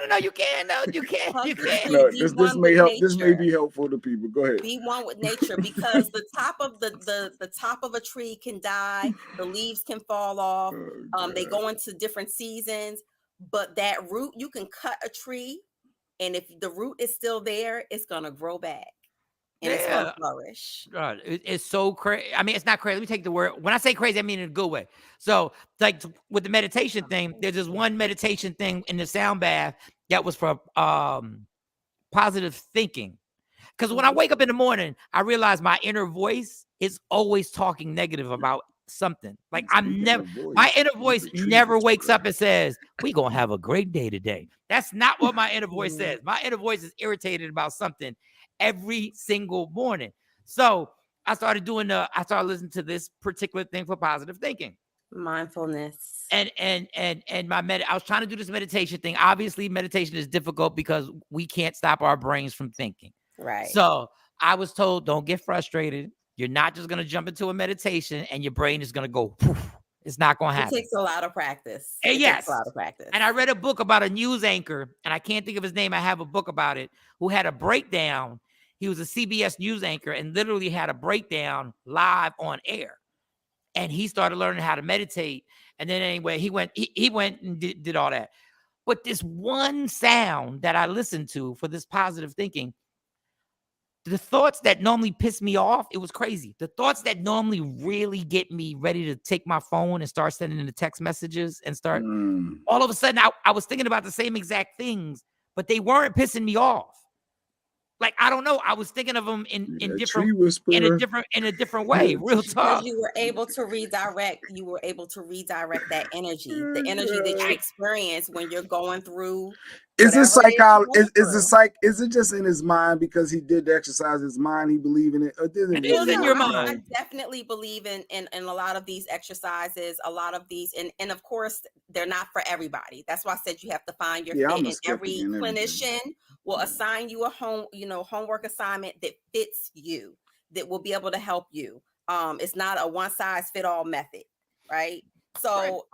No, you can't. No, you can't. You can't. No, this may help. This may be helpful to people. Go ahead. Be one with nature, because the top of the top of a tree can die. The leaves can fall off. They go into different seasons, but that root, you can cut a tree, and if the root is still there, it's gonna grow back and it's gonna flourish. God, it's so crazy. I mean, it's not crazy. Let me take the word. When I say crazy, I mean in a good way. So, like with the meditation thing, there's this one meditation thing in the sound bath that was for positive thinking. Because when I wake up in the morning, I realize my inner voice is always talking negative about something. Like my inner voice never wakes up and says, "We gonna have a great day today." That's not what my inner voice says. My inner voice is irritated about something every single morning. So I started listening to this particular thing for positive thinking, mindfulness, and I was trying to do this meditation thing. Obviously, meditation is difficult because we can't stop our brains from thinking. Right. So I was told, don't get frustrated. You're not just going to jump into a meditation and your brain is going to go poof. It's not going to happen. It takes a lot of practice. Takes a lot of practice. And I read a book about a news anchor, and I can't think of his name. I have a book about it, who had a breakdown. He was a CBS news anchor and literally had a breakdown live on air. And he started learning how to meditate. And then anyway, he went and did all that. But this one sound that I listened to for this positive thinking, the thoughts that normally piss me off, it was crazy. The thoughts that normally really get me ready to take my phone and start sending the text messages and start, all of a sudden, I was thinking about the same exact things, but they weren't pissing me off. Like, I don't know. I was thinking of them in a different way. Real talk. Because you were able to redirect that energy, the energy that you experience when you're going through. Is it just in his mind because he did the exercise? His mind, he believe in it. Or did it is in your mind. I definitely believe in a lot of these exercises, a lot of these, and of course they're not for everybody. That's why I said you have to find your fit. And every clinician will assign you a homework assignment that fits you, that will be able to help you. It's not a one size fit all method, right? So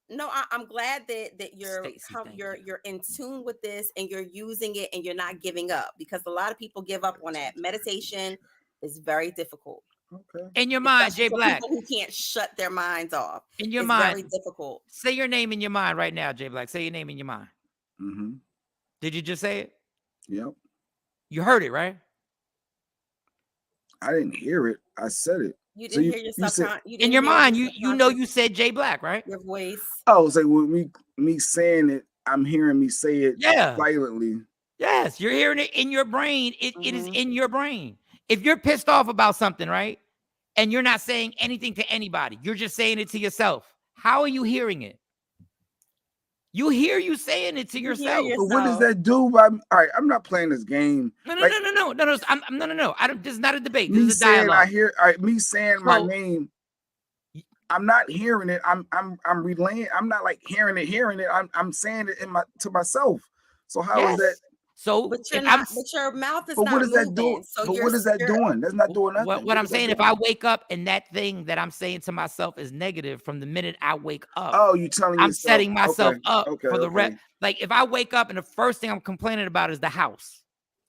no, I'm glad that you're in tune with this and you're using it and you're not giving up, because a lot of people give up on that. Meditation is very difficult. Okay. In your mind, Jay Black. People who can't shut their minds off. In your mind. Very difficult. Say your name in your mind right now, Jay Black. Say your name in your mind. Mm-hmm. Did you just say it? Yep. You heard it, right? I didn't hear it. I said it. You didn't hear yourself. In your mind, you know you said Jay Black, right? Your voice. Oh, it's like with me saying it, I'm hearing me say it violently. Yes, you're hearing it in your brain. It is in your brain. If you're pissed off about something, right? And you're not saying anything to anybody, you're just saying it to yourself. How are you hearing it? You hear you saying it to yourself. But what does that do? All right, I'm not playing this game. No. No. I don't. This is not a debate. This is a dialogue. Me saying my name. I'm not hearing it. I'm relaying. I'm not like hearing it. I'm saying it to myself. So how is that? So, but your mouth is not. What does that do? So what is that doing? That's not doing nothing. What I'm saying, if I wake up and that thing that I'm saying to myself is negative from the minute I wake up. Oh, you telling me? I'm setting myself up for the rest. Like if I wake up and the first thing I'm complaining about is the house.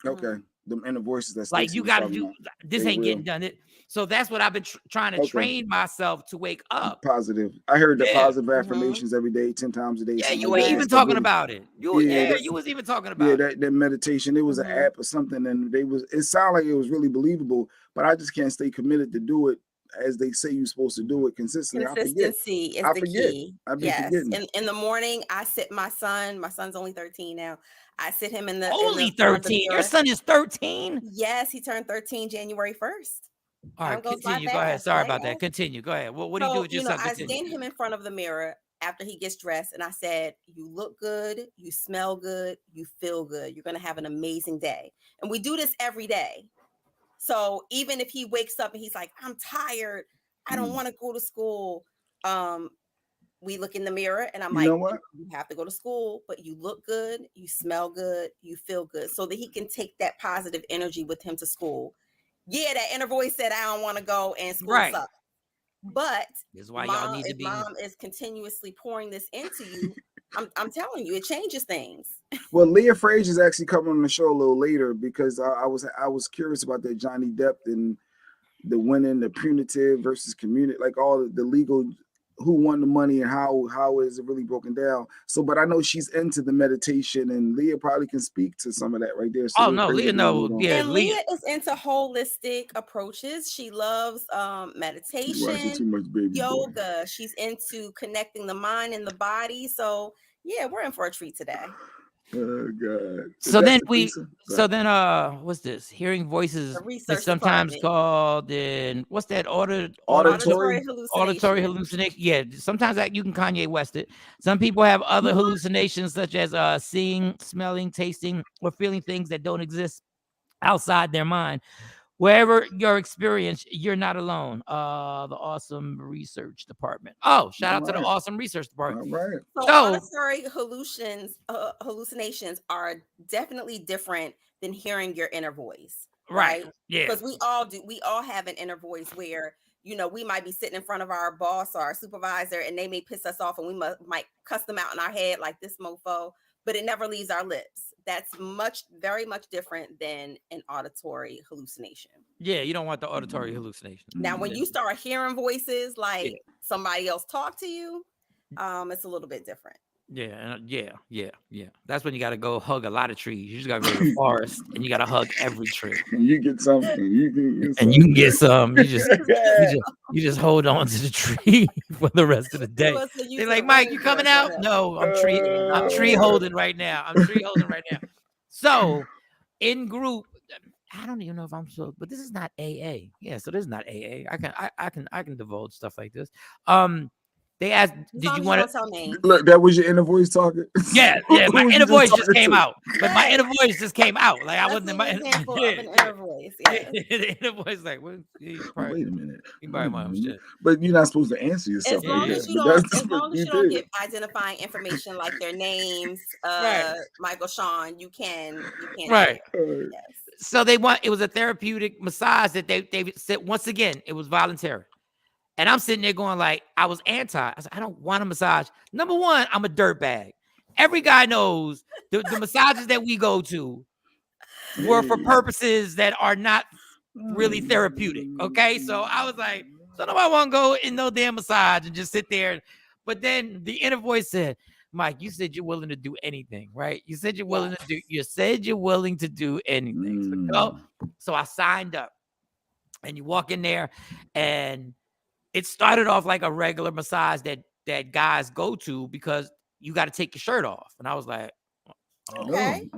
Okay, the inner voices that's like you got to do. This ain't getting done. So that's what I've been trying to train myself to wake up. Positive. I heard the positive affirmations every day, 10 times a day. Yeah, you were even talking about it. You was even talking about it. That meditation. It was an app or something, and it sounded like it was really believable, but I just can't stay committed to do it as they say you're supposed to do it consistently. Consistency is the key. Yes. In the morning, I sit my son. My son's only 13 now. I sit him in the only 13. Your son is 13. Yes, he turned 13 January 1st. All right, continue. Go ahead. Sorry about that. Continue. Go ahead. What do you do with your son? I stand him in front of the mirror after he gets dressed, and I said, "You look good. You smell good. You feel good. You're going to have an amazing day." And we do this every day. So even if he wakes up and he's like, "I'm tired. I don't want to go to school," we look in the mirror, and I'm like, "You have to go to school, but you look good. You smell good. You feel good," so that he can take that positive energy with him to school. Yeah, that inner voice said, "I don't want to go," and school sucks. But this is why y'all need to be. Mom is continuously pouring this into you. I'm telling you, it changes things. Well, Leah Frazier's actually coming on the show a little later because I was curious about that Johnny Depp and the winning, the punitive versus community, like all the legal. Who won the money and how is it really broken down? So, but I know she's into the meditation, and Leah probably can speak to some of that right there. So Leah Leah is into holistic approaches. She loves meditation, yoga. She's into connecting the mind and the body. So yeah, we're in for a treat today. Oh God! What's this? Hearing voices is sometimes called what's that? Auditory hallucination. Yeah, sometimes you can Kanye West it. Some people have other hallucinations such as seeing, smelling, tasting, or feeling things that don't exist outside their mind. Wherever your experience, you're not alone. The awesome research department. Oh, shout out to the awesome research department. All right. So auditory hallucinations are definitely different than hearing your inner voice. Right. Yeah. Because we all have an inner voice where, we might be sitting in front of our boss or our supervisor and they may piss us off and we might cuss them out in our head like this mofo, but it never leaves our lips. That's very much different than an auditory hallucination. Yeah, you don't want the auditory hallucination. Now, when you start hearing voices like somebody else talk to you, it's a little bit different. Yeah. That's when you got to go hug a lot of trees. You just got to go to the forest and you got to hug every tree. You get something. You can get some. You just hold on to the tree for the rest of the day. They're like, Mike, you coming out? No, I'm tree holding right now. So, in group, I don't even know if I'm but this is not AA. Yeah, so this is not AA. I can divulge stuff like this. They asked, "Did you want to look?" That was your inner voice talking. Yeah. My inner voice just came out. But my inner voice just came out. Like I wasn't in my inner voice. Yeah. The inner voice, like, wait a minute. You probably my shit. But you're not supposed to answer yourself. As long as you don't give identifying information like their names, Michael, Shawn, you can. Right. Yes. So it was a therapeutic massage that they said. Once again, it was voluntary. And I'm sitting there going like, I was anti. I said, I don't want a massage. Number one, I'm a dirtbag. Every guy knows the massages that we go to were for purposes that are not really therapeutic. Okay. So I was like, so nobody want to go in no damn massage and just sit there. But then the inner voice said, Mike, you said you're willing to do anything, right? You said you're willing to do, you said you're willing to do anything. So I signed up, and you walk in there, and it started off like a regular massage that guys go to because you got to take your shirt off. And I was like, okay.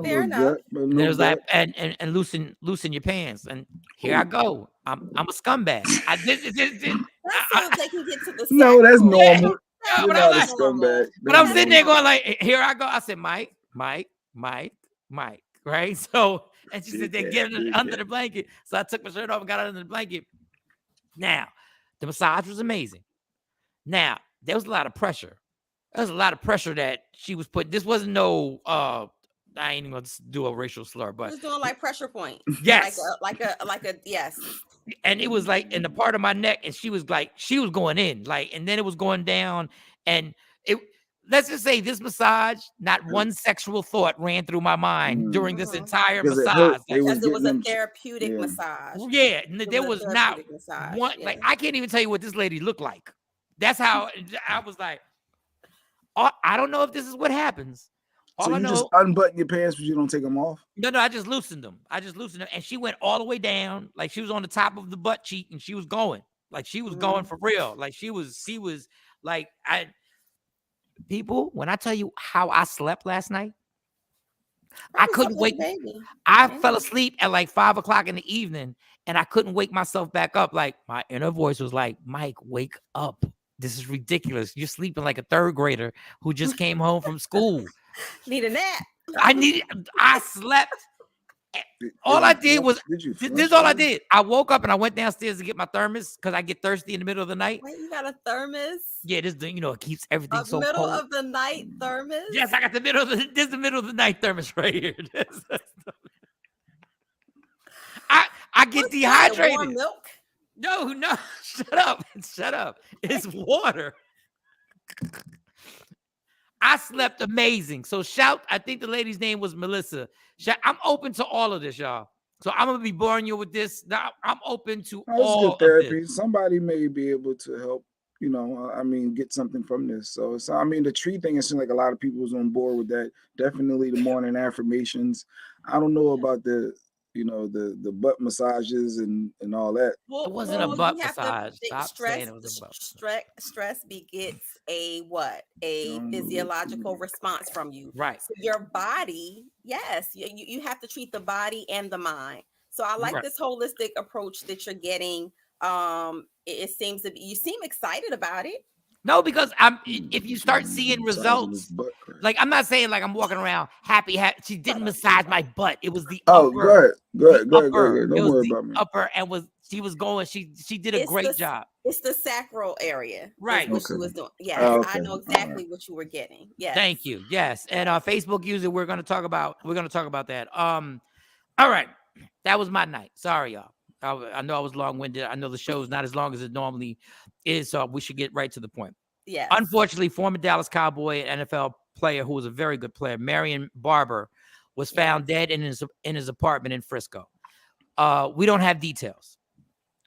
Fair enough. And it was like, and loosen your pants. And here I go. I'm a scumbag. That sounds like you get to the no, that's normal. Yeah, but I'm like, scumbag. But I'm sitting there going like, here I go. I said, Mike, right? So, and she said, they get under the blanket. So I took my shirt off and got under the blanket. Now, the massage was amazing. Now, there was a lot of pressure. There was a lot of pressure that she was putting. This wasn't no, I ain't even gonna do a racial slur, but just doing like pressure point. Yes. Like a yes. And it was like in the part of my neck, and she was going in, like, and then it was going down, and let's just say this massage, not one sexual thought ran through my mind during this entire massage. Because it was a therapeutic massage. Yeah, there was not one. Like, I can't even tell you what this lady looked like. That's how I was like, I don't know if this is what happens. So you just unbutton your pants, but you don't take them off? No, I just loosened them. And she went all the way down, like she was on the top of the butt cheek, and she was going, like she was going for real, like she was like people. When I tell you how I slept last night, I couldn't wake. I fell asleep at like 5 o'clock in the evening, and I couldn't wake myself back up. Like my inner voice was like, "Mike, wake up! This is ridiculous. You're sleeping like a third grader who just came home from school." Need a nap. I slept. All I did was this is all I did. I woke up and I went downstairs to get my thermos because I get thirsty in the middle of the night. Wait, you got a thermos? Yeah, this it keeps everything so middle cold. Of the night thermos? Yes, I got the middle of the night thermos right here. I get dehydrated. Warm milk? No, shut up. It's water. I slept amazing. So I think the lady's name was Melissa. I'm open to all of this, y'all. So I'm going to be boring you with this. Now, I'm open to all good therapy. Of this. Somebody may be able to help, get something from this. So the tree thing, it seemed like a lot of people was on board with that. Definitely the morning affirmations. I don't know about the butt massages and all that. Well, it wasn't a butt massage. Stop saying it was a butt. Stress begets a physiological response from you. Right. So your body, yes, you have to treat the body and the mind. So I like this holistic approach that you're getting. It seems to be, you seem excited about it. No, because if you start seeing results, like I'm not saying like I'm walking around happy. She didn't massage my butt. It was the upper. Good. Don't worry about me. Upper she was going. She did a great job. It's the sacral area, right? What she was doing. Yeah, I know exactly what you were getting. Yes. Thank you. Yes, and Facebook user, we're going to talk about that. All right, that was my night. Sorry, y'all. I know I was long-winded. I know the show is not as long as it normally is, so we should get right to the point. Yeah. Unfortunately, former Dallas Cowboy and NFL player who was a very good player, Marion Barber, was found dead in his apartment in Frisco. We don't have details,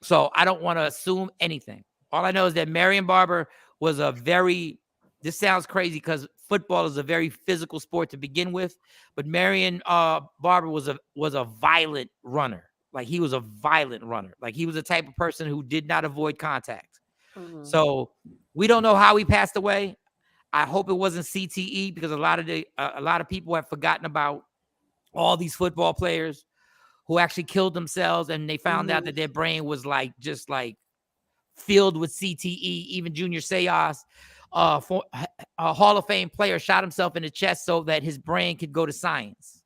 so I don't want to assume anything. All I know is that Marion Barber was this sounds crazy because football is a very physical sport to begin with, but Marion Barber was a violent runner. Like he was a violent runner. Like he was the type of person who did not avoid contact. Mm-hmm. So we don't know how he passed away. I hope it wasn't CTE because a lot of people have forgotten about all these football players who actually killed themselves, and they found out that their brain was just filled with CTE. Even Junior Seau, a Hall of Fame player, shot himself in the chest so that his brain could go to science.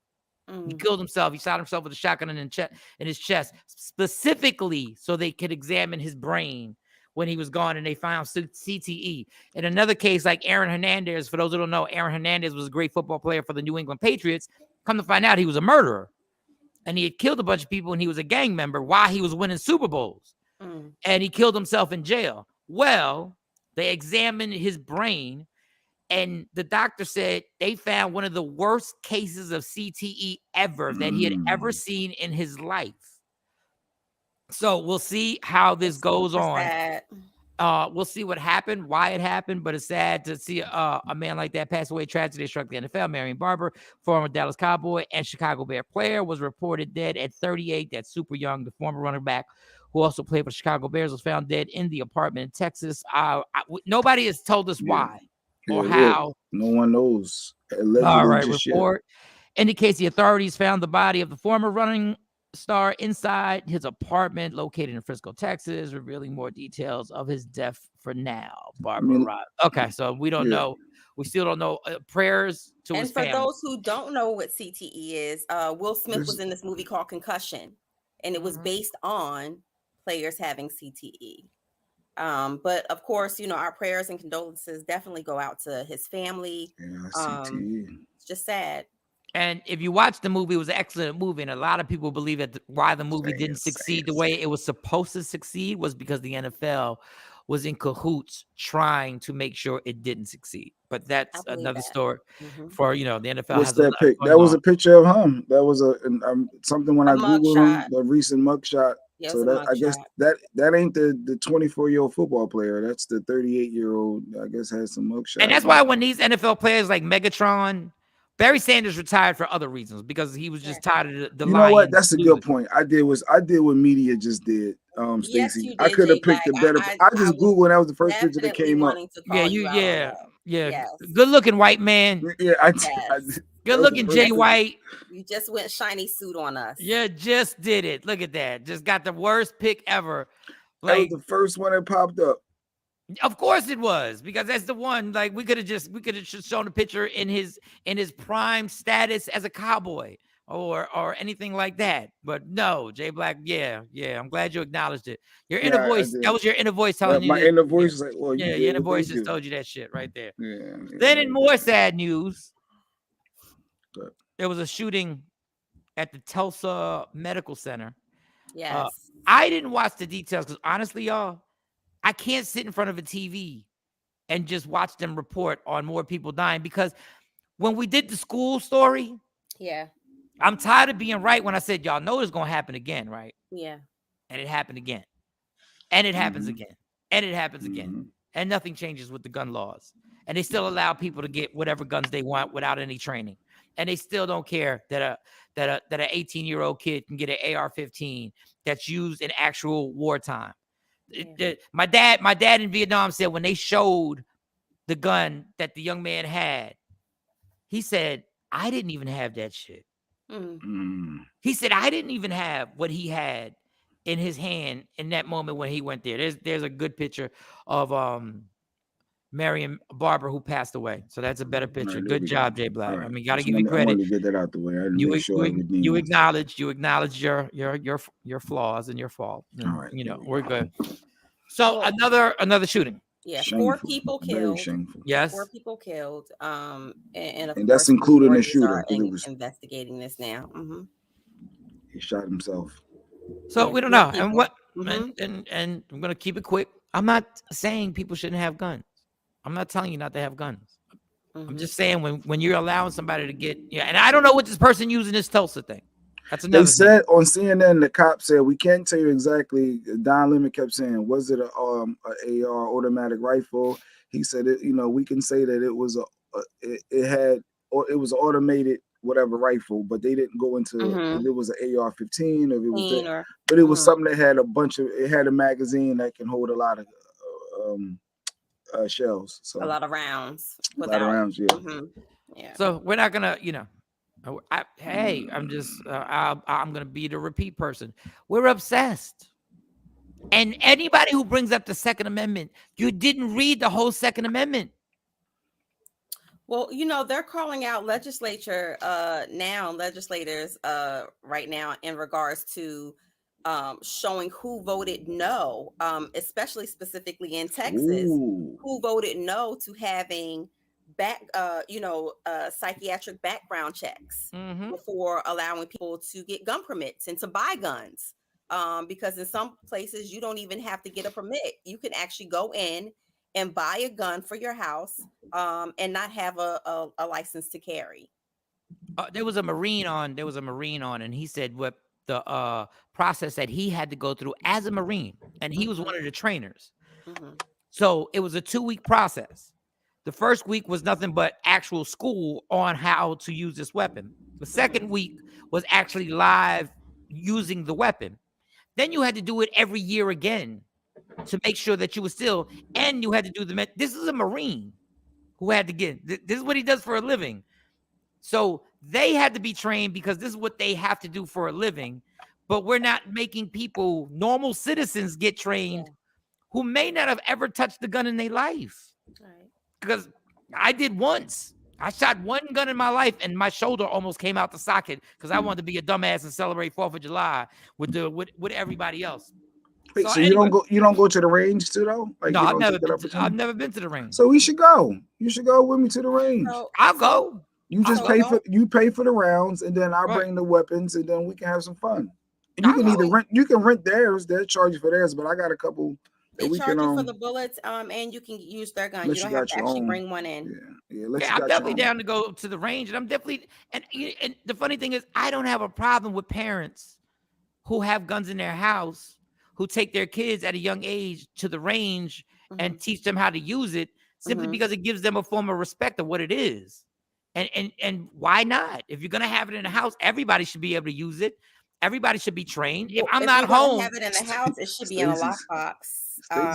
He killed himself. He shot himself with a shotgun in his chest, specifically so they could examine his brain when he was gone, and they found CTE. In another case, like Aaron Hernandez, for those who don't know, Aaron Hernandez was a great football player for the New England Patriots. Come to find out, he was a murderer, and he had killed a bunch of people, and he was a gang member while he was winning Super Bowls. and he killed himself in jail. Well, they examined his brain, and the doctor said they found one of the worst cases of CTE ever that he had ever seen in his life. So we'll see how this goes on. Sad. We'll see what happened, why it happened, but it's sad to see a man like that pass away. Tragedy struck the NFL. Marion Barber, former Dallas Cowboy and Chicago Bear player, was reported dead at 38. That's super young. The former running back, who also played for the Chicago Bears, was found dead in the apartment in Texas. Nobody has told us why or how. No one knows. All right, report indicates the authorities found the body of the former running star inside his apartment located in Frisco, Texas, revealing more details of his death for now. Okay, so we don't know. We still don't know. Prayers to his family. And for those who don't know what CTE is, Will Smith was in this movie called Concussion, and it was based on players having CTE. But of course, our prayers and condolences definitely go out to his family. CTE. It's just sad. And if you watch the movie, it was an excellent movie. And a lot of people believe that why the movie didn't succeed the way it was supposed to succeed was because the NFL was in cahoots trying to make sure it didn't succeed. But that's another story for, the NFL. What's that pic? That was a picture of him. That was something when I Googled him, the recent mugshot. Yeah, so that, I guess that ain't the 24-year-old football player. That's the 38-year-old, I guess, has some mugshot. And that's why when these NFL players like Megatron, Barry Sanders retired for other reasons because he was just tired of the You know what? That's a good point. I did what media just did. Stacey, I could have picked a better. I just Googled, and that was the first picture that came up. Yeah. Good looking white man. Yeah, good looking Jay White. You just went shiny suit on us. Yeah, just did it. Look at that. Just got the worst pick ever. That was the first one that popped up. Of course it was, because that's the one. Like we could have just shown a picture in his prime status as a cowboy or anything like that. But no, Jay Black, yeah. I'm glad you acknowledged it. Your inner voice, that was your inner voice telling you. My inner voice is like, well, your inner voice just told you that shit right there. Then in more sad news, there was a shooting at the Tulsa Medical Center. Yes. I didn't watch the details because honestly, y'all, I can't sit in front of a TV and just watch them report on more people dying, because when we did the school story, I'm tired of being right when I said, y'all know it's going to happen again, right? Yeah. And it happened again. And it happens again. And it happens again. And nothing changes with the gun laws. And they still allow people to get whatever guns they want without any training. And they still don't care that an 18-year-old kid can get an AR-15 that's used in actual wartime. My dad in Vietnam said when they showed the gun that the young man had, he said, I didn't even have that shit. He said, I didn't even have what he had in his hand in that moment when he went there. There's a good picture of Marion Barber, who passed away. So that's a better picture. Good job, Jay Black. Right. I mean, gotta give you credit. I wanted to get that out the way. You acknowledge your flaws and your fault. All right. We're good. So another shooting. Yeah, shameful. 4 people killed. Yes, 4 people killed. And that's including the shooter. Investigating this now. He shot himself. So we don't know. And what? And I'm gonna keep it quick. I'm not saying people shouldn't have guns. I'm not telling you not to have guns. I'm just saying when you're allowing somebody to get and I don't know what this person using this Tulsa thing. That's another. They said on CNN, the cop said we can't tell you exactly. Don Lemon kept saying, was it a AR automatic rifle? He said we can say that it was it was an automated whatever rifle, but they didn't go into if it was an AR-15 or if it was but it was something that had it had a magazine that can hold a lot of shells. So a lot of rounds. Yeah. So we're not gonna, I'm just I'm gonna be the repeat person. We're obsessed. And anybody who brings up the Second Amendment, you didn't read the whole Second Amendment. Well, they're calling out legislators right now in regards to showing who voted no, especially specifically in Texas, who voted no to having psychiatric background checks before allowing people to get gun permits and to buy guns. because in some places you don't even have to get a permit. You can actually go in and buy a gun for your house and not have a license to carry. There was a Marine on, and he said what the process that he had to go through as a Marine, and he was one of the trainers. So it was a 2-week process. The first week was nothing but actual school on how to use this weapon. The second week was actually live using the weapon. Then you had to do it every year again to make sure that you were still, and you had to do this is a Marine who had to get, this is what he does for a living. So they had to be trained because this is what they have to do for a living. But we're not making people, normal citizens, get trained who may not have ever touched a gun in their life. Right. Because I did once. I shot one gun in my life and my shoulder almost came out the socket because I wanted to be a dumbass and celebrate 4th of July with everybody else. Wait, so anyway, you don't go to the range too though? Like, no, I've never been to the range. So we should go. You should go with me to the range. I'll go. You just pay for the rounds, and then I bring the weapons, and then we can have some fun. And you can either rent theirs. They'll charge you for theirs, but I got a couple. They charge you for the bullets, and you can use their gun. You don't have to actually bring one in. I'm definitely down to go to the range, and I'm definitely. And the funny thing is, I don't have a problem with parents who have guns in their house, who take their kids at a young age to the range and teach them how to use it, simply because it gives them a form of respect of what it is. And why not? If you're gonna have it in the house, everybody should be able to use it. Everybody should be trained. If I'm not home, have it in the house, it should be in a lockbox.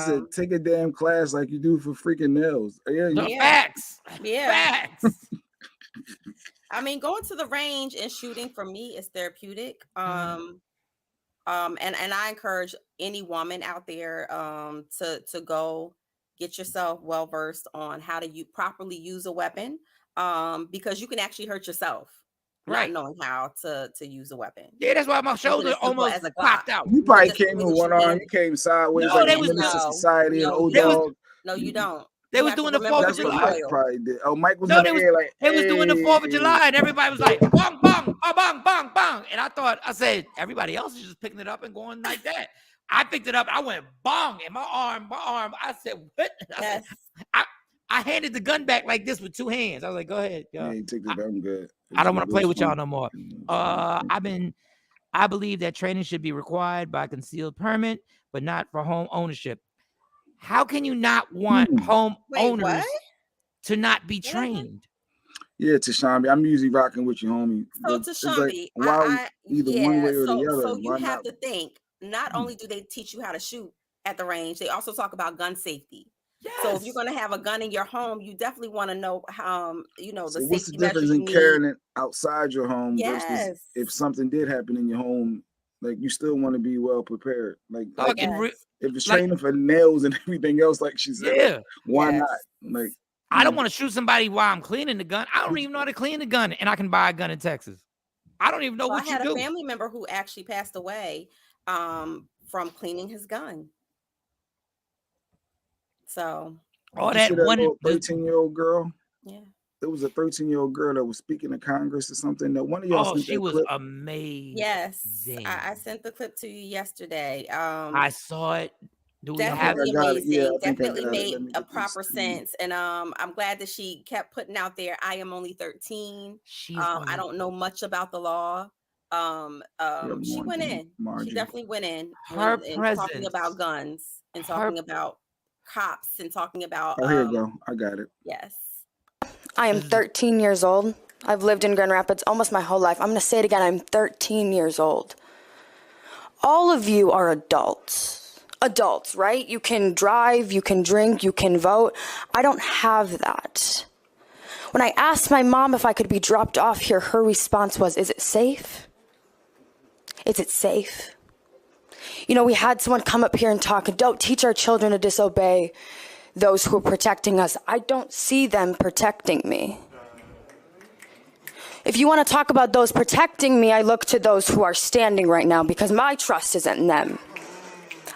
Said, take a damn class like you do for freaking nails. Facts. Facts. I mean, going to the range and shooting for me is therapeutic. And I encourage any woman out there to go get yourself well versed on how to properly use a weapon, because you can actually hurt yourself. Not knowing how to use a weapon. Yeah, that's why my shoulder almost popped out. You probably came with one arm. You came sideways like Menace to Society and old dog. No, you don't. They was doing the 4th of July. Mike probably did. Oh, Mike was in the air like, they was doing the 4th of July, and everybody was like, bong, bong, bong, bong, bong. And I said, everybody else is just picking it up and going like that. I picked it up. I went bong, and my arm. I said, what? I handed the gun back like this with 2 hands. I was like, go ahead. Yeah, you take the gun good. I don't want to play with y'all no more. I believe that training should be required by concealed permit, but not for home ownership. How can you not want home owners to not be trained? Yeah, Tashambi, I'm usually rocking with you, homie. So Tashambi, either one way or the other. So you have to think, not only do they teach you how to shoot at the range, they also talk about gun safety. Yes. So if you're going to have a gun in your home, you definitely want to know how, the safety what's the difference in carrying it outside your home versus if something did happen in your home, like you still want to be well prepared. Like if it's training for nails and everything else, like she said, why not? Like I don't want to shoot somebody while I'm cleaning the gun. I don't even know how to clean the gun, and I can buy a gun in Texas. I don't even know what you do. I had a family member who actually passed away from cleaning his gun. So, that 13-year-old girl. Yeah, there was a 13-year-old girl that was speaking to Congress or something. That one of y'all. Oh, she was clip. Amazing. Yes, I sent the clip to you yesterday. I saw it. Definitely amazing. Definitely made a proper sense, and I'm glad that she kept putting out there. I am only 13. I don't know much about the law. She went in. She definitely went in. Her presence, talking about guns and talking about cops and talking about here you go. I got it. Yes. I am 13 years old. I've lived in Grand Rapids almost my whole life. I'm going to say it again. I'm 13 years old. All of you are adults. Adults, right? You can drive, you can drink, you can vote. I don't have that. When I asked my mom if I could be dropped off here, her response was, "Is it safe? Is it safe?" We had someone come up here and talk, don't teach our children to disobey those who are protecting us. I don't see them protecting me. If you want to talk about those protecting me, I look to those who are standing right now because my trust isn't in them.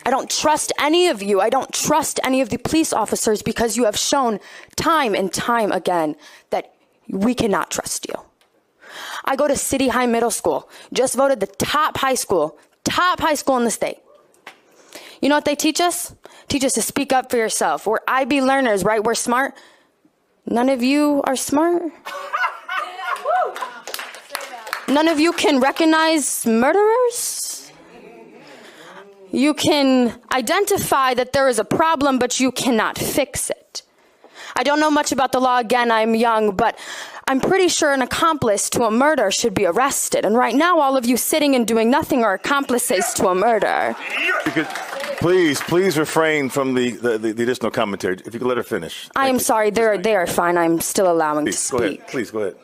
I don't trust any of you. I don't trust any of the police officers because you have shown time and time again that we cannot trust you. I go to City High Middle School, just voted the top high school Top high school in the state. You know what they teach us? Teach us to speak up for yourself. We're IB learners, right? We're smart. None of you are smart. None of you can recognize murderers. You can identify that there is a problem, but you cannot fix it. I don't know much about the law. Again, I'm young, but I'm pretty sure an accomplice to a murder should be arrested. And right now, all of you sitting and doing nothing are accomplices to a murder. You could, please refrain from the additional commentary. If you could let her finish. I am sorry. They are fine. I'm still allowing to speak. Go ahead. Please, go ahead.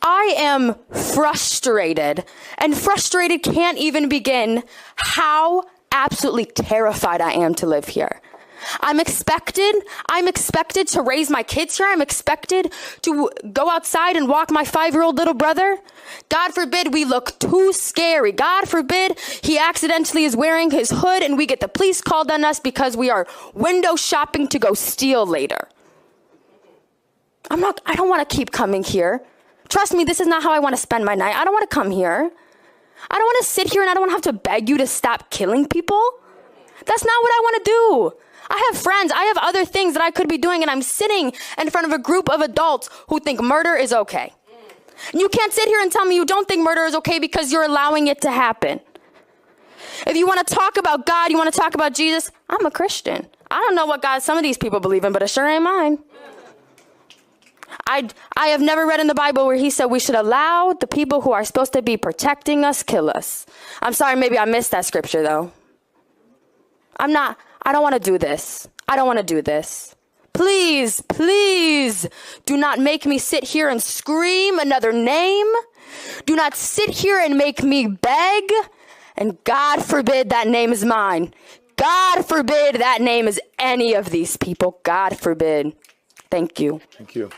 I am frustrated, and frustrated can't even begin how absolutely terrified I am to live here. I'm expected to raise my kids here. I'm expected to go outside and walk my 5-year-old little brother. God forbid we look too scary. God forbid he accidentally is wearing his hood and we get the police called on us because we are window shopping to go steal later. I don't want to keep coming here. Trust me, this is not how I want to spend my night. I don't want to come here. I don't want to sit here and I don't want to have to beg you to stop killing people. That's not what I want to do. I have friends. I have other things that I could be doing, and I'm sitting in front of a group of adults who think murder is okay. And you can't sit here and tell me you don't think murder is okay because you're allowing it to happen. If you want to talk about God, you want to talk about Jesus, I'm a Christian. I don't know what God some of these people believe in, but it sure ain't mine. I have never read in the Bible where he said we should allow the people who are supposed to be protecting us kill us. I'm sorry, maybe I missed that scripture though. I don't want to do this. I don't want to do this. Please, please do not make me sit here and scream another name. Do not sit here and make me beg. And God forbid that name is mine. God forbid that name is any of these people. God forbid. Thank you. Thank you.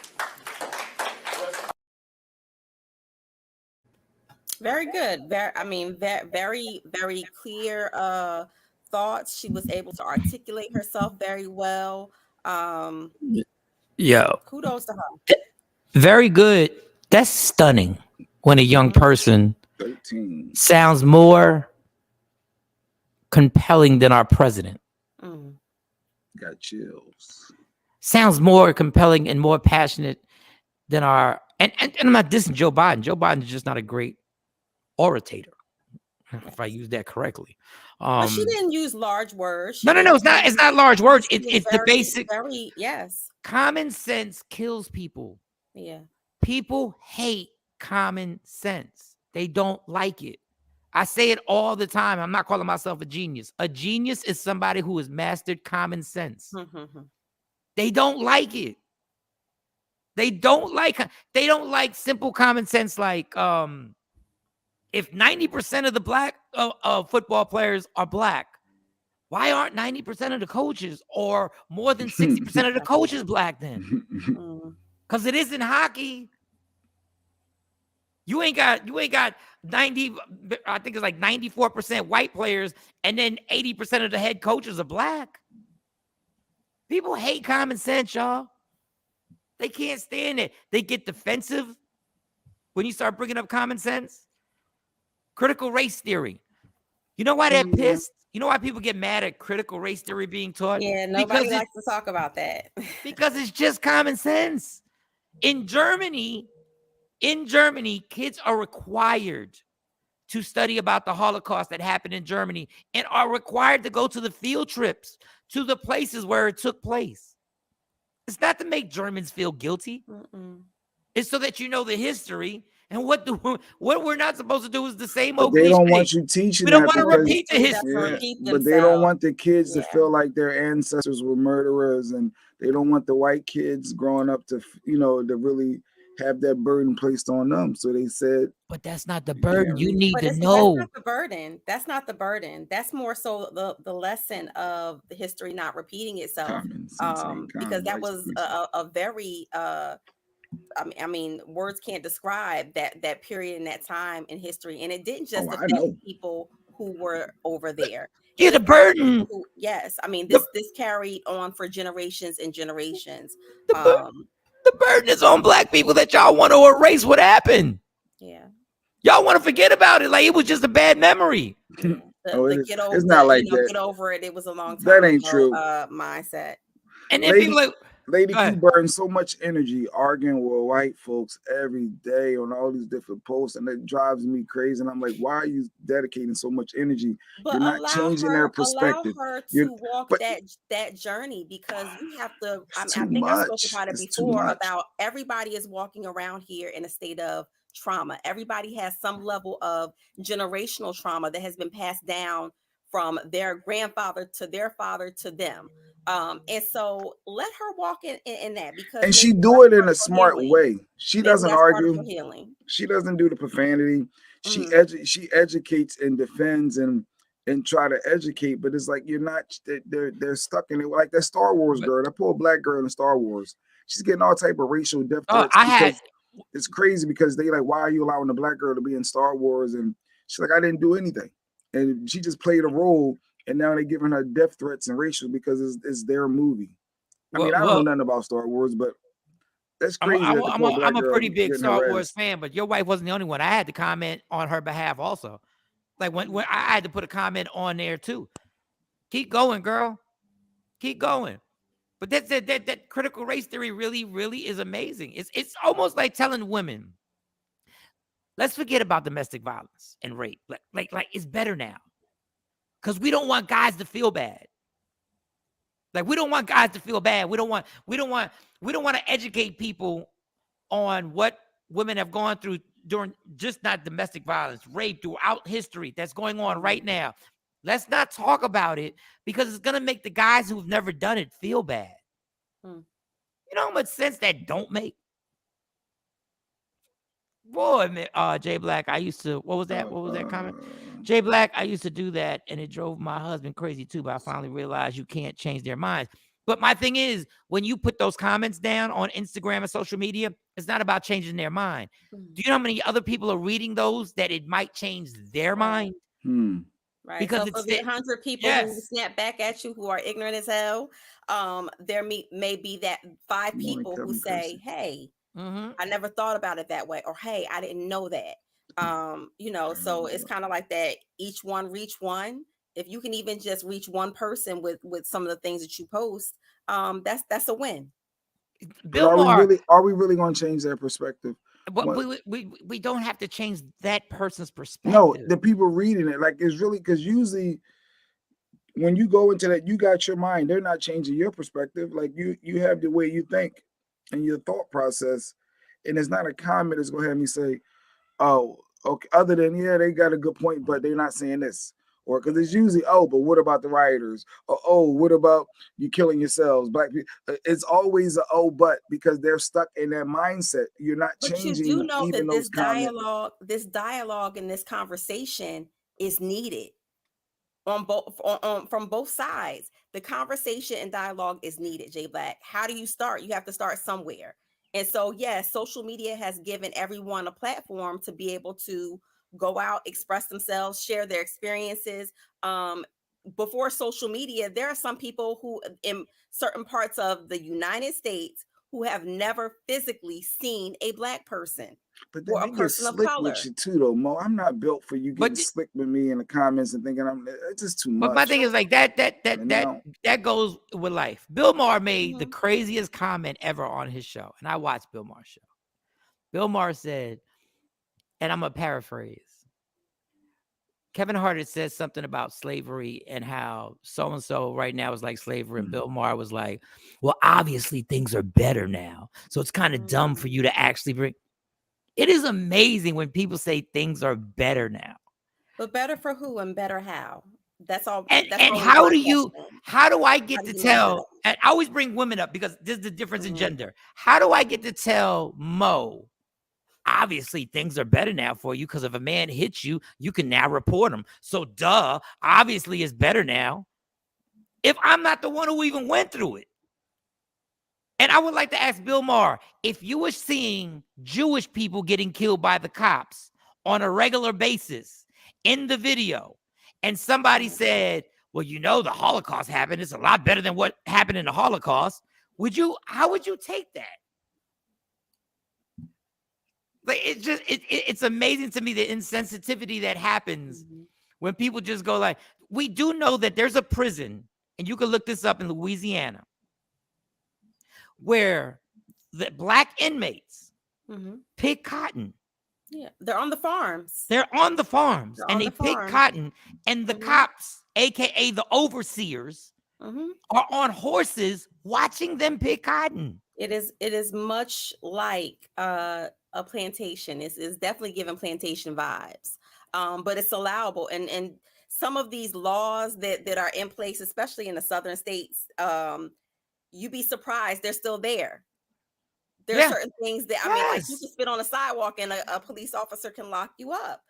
Very good. Very, very clear thoughts. She was able to articulate herself very well. Yeah. Kudos to her. Very good. That's stunning when a young person 13 sounds more compelling than our president. Got chills. Sounds more compelling and more passionate than our and I'm not dissing Joe Biden. Joe Biden is just not a great orator, if I use that correctly. But she didn't use large words. No. It's not large words. It's the basic. Yes. Common sense kills people. Yeah. People hate common sense. They don't like it. I say it all the time. I'm not calling myself a genius. A genius is somebody who has mastered common sense. They don't like it. They don't like simple common sense. Like, if 90% of the black football players are black, why aren't 90% of the coaches or more than 60% of the coaches black then? Because it isn't hockey. You ain't got 90, I think it's like 94% white players, and then 80% of the head coaches are black. People hate common sense, y'all. They can't stand it. They get defensive when you start bringing up common sense. Critical race theory. You know why they're pissed? You know why people get mad at critical race theory being taught? Yeah, nobody likes to talk about that. Because it's just common sense. In Germany, kids are required to study about the Holocaust that happened in Germany and are required to go to the field trips to the places where it took place. It's not to make Germans feel guilty. It's so that you know the history. And what we're not supposed to do is the same old They don't cliche. want you teaching. We don't want to repeat the history. But they don't want the kids to feel like their ancestors were murderers, and they don't want the white kids growing up to, to really have that burden placed on them. So they said, but that's not the burden. You need to know. That's not the burden. That's not the burden. That's more so the lesson of the history not repeating itself. Because that was a very I mean, words can't describe that period in that time in history, and it didn't just affect people who were over there. Yeah, the burden. Yes, I mean this carried on for generations and generations. The burden is on black people that y'all want to erase what happened. Yeah. Y'all want to forget about it like it was just a bad memory. It's not like that. Get over it. It was a long time. That ain't true. Mindset. And then people like. Lady Q burns so much energy arguing with white folks every day on all these different posts, and it drives me crazy. And I'm like, why are you dedicating so much energy? But you're not changing their perspective. Allow her to walk that journey, because you have to. I think I spoke about it before about everybody is walking around here in a state of trauma. Everybody has some level of generational trauma that has been passed down from their grandfather to their father to them. And so let her walk in that, because and she do it in a smart way. She doesn't argue. She doesn't do the profanity. She educates and defends and try to educate, but it's like you're not. They're stuck in it. Like that Star Wars girl, that poor black girl in Star Wars. She's getting all type of racial death threats. It's crazy because they like, why are you allowing the black girl to be in Star Wars? And she's like, I didn't do anything, and she just played a role. And now they're giving her death threats and racial because it's their movie. I mean, I don't know nothing about Star Wars, but that's crazy. I'm a pretty big Star Wars fan, but your wife wasn't the only one. I had to comment on her behalf also. Like when I had to put a comment on there too. Keep going, girl. Keep going. But that critical race theory really, really is amazing. It's almost like telling women, let's forget about domestic violence and rape. Like it's better now. Because we don't want guys to feel bad. Like we don't want guys to feel bad. We don't want to educate people on what women have gone through during just not domestic violence, rape throughout history that's going on right now. Let's not talk about it because it's gonna make the guys who've never done it feel bad. You know how much sense that don't make? Boy, Jay Black, I used to, what was that comment? Jay Black, I used to do that, and it drove my husband crazy too, but I finally realized you can't change their minds. But my thing is, when you put those comments down on Instagram and social media, it's not about changing their mind. Do you know how many other people are reading those that it might change their mind? Right. Because so for the 100 people who snap back at you who are ignorant as hell, there may be that 5 people who say, hey, I never thought about it that way, or hey, I didn't know that. So it's kind of like that, each one reach one. If you can even just reach one person with some of the things that you post, that's a win. Bill Maher, are we really going to change their perspective? But we don't have to change that person's perspective. No, the people reading it, like, it's really, because usually when you go into that, you got your mind. They're not changing your perspective. Like you have the way you think and your thought process, and it's not a comment that's going to have me say, oh, okay, other than, yeah, they got a good point, but they're not saying this. Or because it's usually, oh, but what about the rioters? Or, oh, what about you killing yourselves? Black people. It's always a oh, but, because they're stuck in that mindset. You're not changing. But you do know even that this dialogue and this conversation is needed on both from both sides. The conversation and dialogue is needed, Jay Black. How do you start? You have to start somewhere. And so, yes, social media has given everyone a platform to be able to go out, express themselves, share their experiences. Before social media, there are some people who in certain parts of the United States who have never physically seen a Black person or a person of color. With you too, though, Mo. I'm not built for you getting slick with me in the comments and thinking it's just too much. But my thing is like that goes with life. Bill Maher made the craziest comment ever on his show, and I watched Bill Maher's show. Bill Maher said, and I'm gonna paraphrase, Kevin Hart had said something about slavery and how so-and-so right now is like slavery. And Bill Maher was like, well, obviously things are better now. So it's kind of dumb for you to actually bring. It is amazing when people say things are better now. But better for who and better how? That's all. And how do I get to tell? And I always bring women up because there's the difference in gender. How do I get to tell Mo, obviously things are better now for you because if a man hits you, you can now report him. So obviously it's better now if I'm not the one who even went through it. And I would like to ask Bill Maher, if you were seeing Jewish people getting killed by the cops on a regular basis in the video, and somebody said, well, you know, the Holocaust happened. It's a lot better than what happened in the Holocaust. How would you take that? Like it's amazing to me the insensitivity that happens when people just go like, we do know that there's a prison, and you can look this up in Louisiana, where the black inmates pick cotton. Yeah, they're on the farms. They're on the farms, and they pick cotton, and the cops, aka the overseers, are on horses watching them pick cotton. It is much like a plantation. It's definitely giving plantation vibes, but it's allowable. And some of these laws that are in place, especially in the southern states, you'd be surprised they're still there. There are certain things that, I mean, like you can spit on a sidewalk and a police officer can lock you up.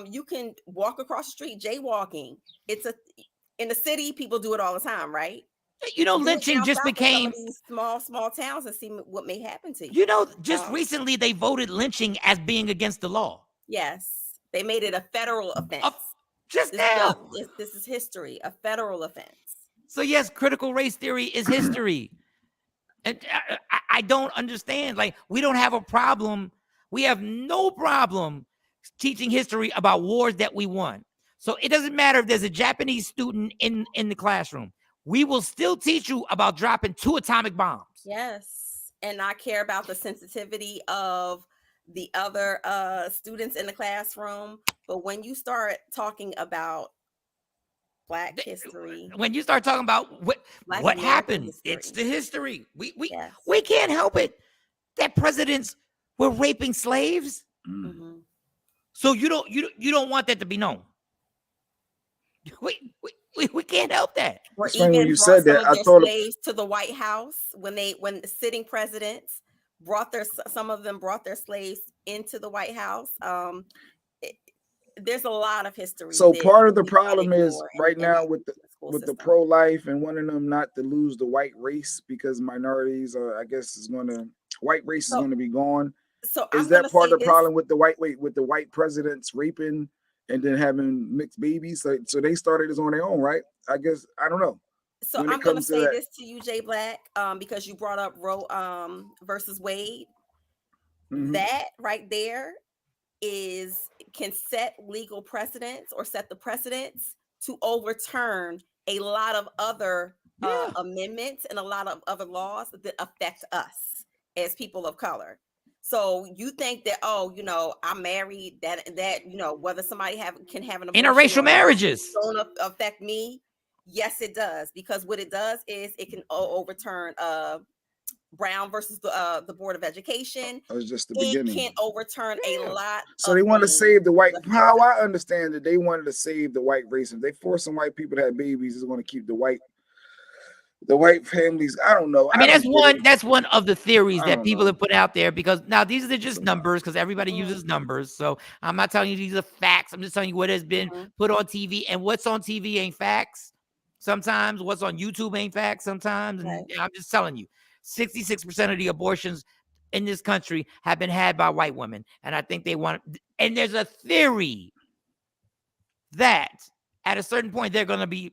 You can walk across the street jaywalking. In the city, people do it all the time, right? You know, lynching just became these small towns and see what may happen to you. You know, just recently they voted lynching as being against the law. Yes, they made it a federal offense. Just now. This is history, a federal offense. So yes, critical race theory is history. And I don't understand. Like, we don't have a problem. We have no problem teaching history about wars that we won. So it doesn't matter if there's a Japanese student in the classroom. We will still teach you about dropping 2 atomic bombs. Yes. And I care about the sensitivity of the other students in the classroom. But when you start talking about Black history, when you start talking about what happened, history. It's the history. We can't help it that presidents were raping slaves. So you don't want that to be known. We can't help that. Or even when you said that, I thought slaves to the White House when sitting presidents some of them brought their slaves into the White House. There's a lot of history. So part of the problem is right now with the pro-life and wanting them not to lose the white race because minorities are, I guess, white race is going to be gone. So is that part of the problem with the white presidents raping and then having mixed babies? So they started this on their own, right? I guess, I don't know. So I'm going to say this to you, Jay Black, because you brought up Roe versus Wade. That right there can set legal precedents or set the precedents to overturn a lot of other amendments and a lot of other laws that affect us as people of color. So you think that, I'm married, that whether somebody can have an abortion, interracial marriages don't affect me? Yes, it does, because what it does is it can overturn Brown versus the Board of Education. That was just the beginning. It can overturn a lot. So they want to save the white. How I understand it, they wanted to save the white race. If they force some white people to have babies, it's going to keep the white families. I don't know. I mean, that's one of the theories that people have put out there, because now these are just numbers, because everybody uses numbers. So I'm not telling you these are facts. I'm just telling you what has been put on TV, and what's on TV ain't facts. Sometimes what's on YouTube ain't facts sometimes. And I'm just telling you, 66% of the abortions in this country have been had by white women. And I think they want, and there's a theory that at a certain point,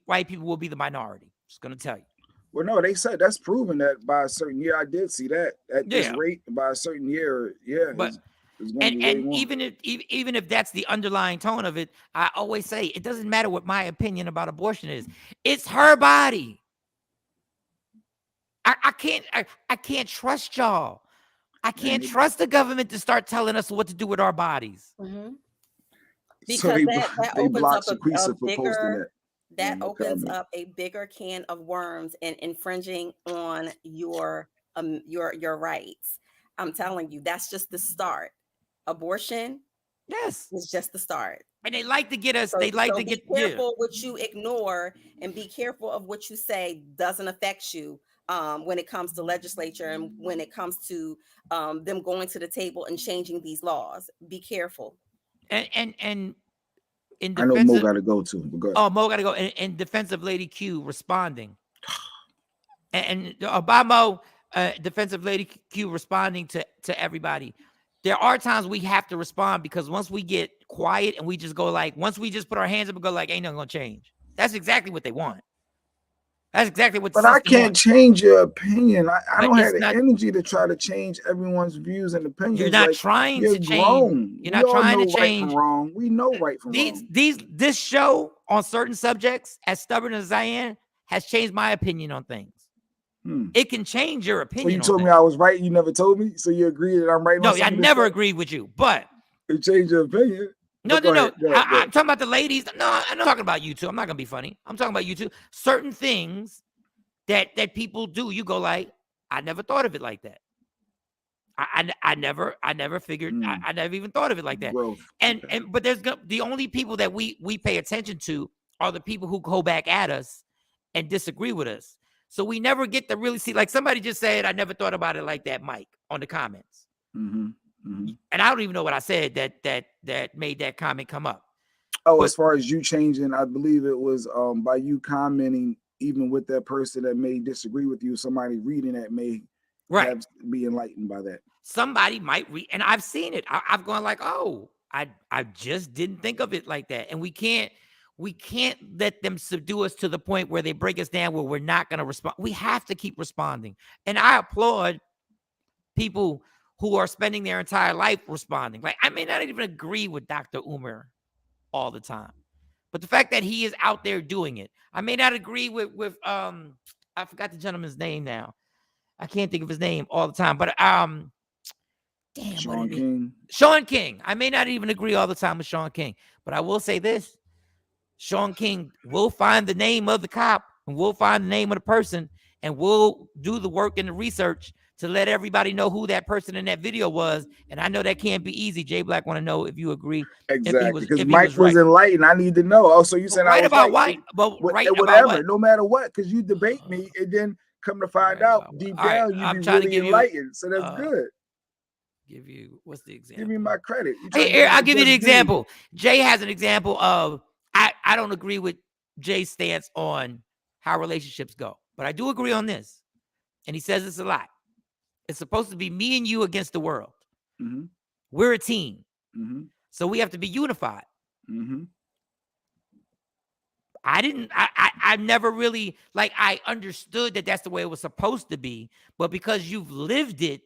white people will be the minority. Just going to tell you. Well, no, they said that's proven that by a certain year. I did see that at this rate by a certain year. Yeah. But and even if that's the underlying tone of it, I always say it doesn't matter what my opinion about abortion is. It's her body. I can't trust y'all. I can't trust the government to start telling us what to do with our bodies. Because so that opens up that opens up a bigger can of worms and infringing on your rights. I'm telling you, that's just the start. Abortion, is just the start. And they like to get us. Be careful what you ignore, and be careful of what you say doesn't affect you. When it comes to legislature and when it comes to them going to the table and changing these laws, be careful. And in defense, I know Mo got to go too. Go ahead. Oh, Mo got to go. In defense of Lady Q responding, and Obama, defensive Lady Q responding to everybody. There are times we have to respond, because once we get quiet and we just go once we just put our hands up and go ain't nothing gonna change. That's exactly what they want. That's exactly what. But I can't change your opinion. I don't have the energy to try to change everyone's views and opinions. You're not trying to change. You're not trying to change. Right from wrong. We know right from wrong. This show on certain subjects, as stubborn as I am, has changed my opinion on things. It can change your opinion. So you told me I was right. You never told me. So you agree that I'm right. No, I never agreed with you. But it changed your opinion. No. I'm talking about the ladies. No, I'm not talking about you two. I'm not gonna be funny. I'm talking about you two. Certain things that people do, you go like, I never thought of it like that. I never figured. I never even thought of it like that. But there's the only people that we pay attention to are the people who go back at us and disagree with us. So we never get to really see. Like somebody just said, I never thought about it like that, Mike, on the comments. And I don't even know what I said that made that comment come up. Oh, as far as you changing, I believe it was by you commenting, even with that person that may disagree with you, somebody reading that may be enlightened by that. Somebody might read, and I've seen it. I've gone like, oh, I just didn't think of it like that. And we can't let them subdue us to the point where they break us down where we're not going to respond. We have to keep responding. And I applaud people who are spending their entire life responding. Like, I may not even agree with Dr. Umar all the time, but the fact that he is out there doing it, I may not agree with I forgot the gentleman's name now. I can't think of his name all the time, but Shawn King. Shawn King. I may not even agree all the time with Shawn King, but I will say this: Shawn King will find the name of the cop, and we'll find the name of the person, and we'll do the work and the research to let everybody know who that person in that video was. And I know that can't be easy. Jay Black want to know if you agree. Exactly, because Mike was enlightened. I need to know. Oh, so you said right I was about white, but right whatever, about what? No matter what, because you debate me, and then come to find out deep down you be really enlightened. So that's good. Give you what's the example? Give me my credit. Hey, I'll give you the example. Jay has an example of I don't agree with Jay's stance on how relationships go, but I do agree on this. And he says this a lot. It's supposed to be me and you against the world. We're a team. So we have to be unified. I never really, like, I understood that that's the way it was supposed to be, but because you've lived it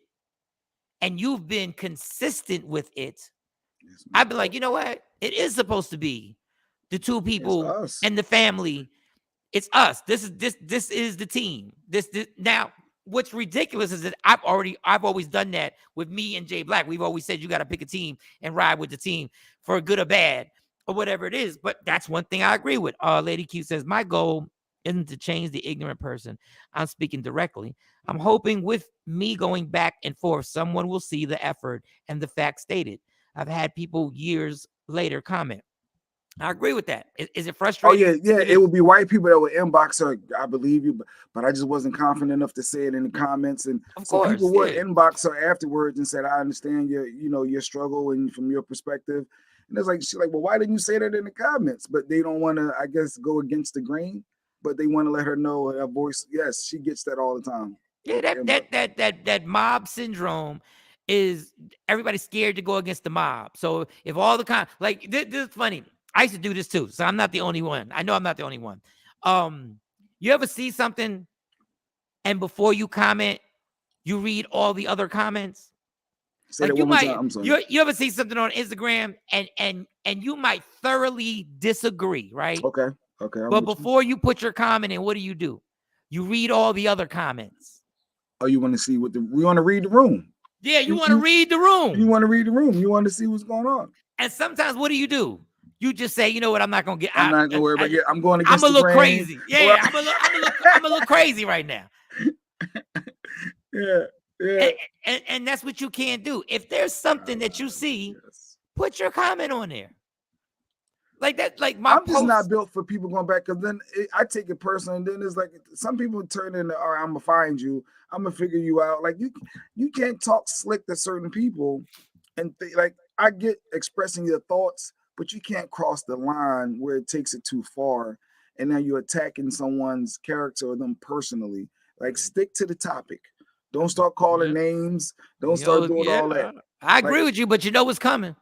and you've been consistent with it, I'd be like, you know what? It is supposed to be the two people and the family. It's us. This is the team. This now. What's ridiculous is that I've always done that with me and Jay Black. We've always said you got to pick a team and ride with the team for good or bad or whatever it is. But that's one thing I agree with. Lady Q says, my goal isn't to change the ignorant person. I'm speaking directly. I'm hoping with me going back and forth, someone will see the effort and the facts stated. I've had people years later comment. I agree with that. Is it frustrating? Oh, yeah. It would be white people that would inbox her. I believe you, but I just wasn't confident enough to say it in the comments. And so people would inbox her afterwards and said, I understand your struggle and from your perspective. And it's like, she's like, well, why didn't you say that in the comments? But they don't want to, I guess, go against the grain, but they want to let her know her voice. Yes, she gets that all the time. Yeah, that mob syndrome is everybody's scared to go against the mob. So if all the like this is funny. I used to do this too, so I'm not the only one. I know I'm not the only one. You ever see something and before you comment, you read all the other comments? Say like you ever see something on Instagram and you might thoroughly disagree, right? Okay. But before you put your comment in, what do? You read all the other comments. Oh, you want to see we want to read the room. Yeah, you want to read the room. You want to read the room. You want to see what's going on. And sometimes what do? You just say, you know what? I'm not gonna get. I'm not gonna worry about it. I'm going against. I'm a little crazy. Yeah, I'm a little crazy right now. Yeah. And that's what you can't do. If there's something that you see, put your comment on there. Like that. Like I'm just not built for people going back because then I take it personal. And then it's like some people turn into, all right, I'm gonna find you. I'm gonna figure you out. Like you can't talk slick to certain people, and like I get expressing your thoughts. But you can't cross the line where it takes it too far. And now you're attacking someone's character or them personally. Like, stick to the topic. Don't start calling names. Don't start doing all that. I agree with you, but you know what's coming.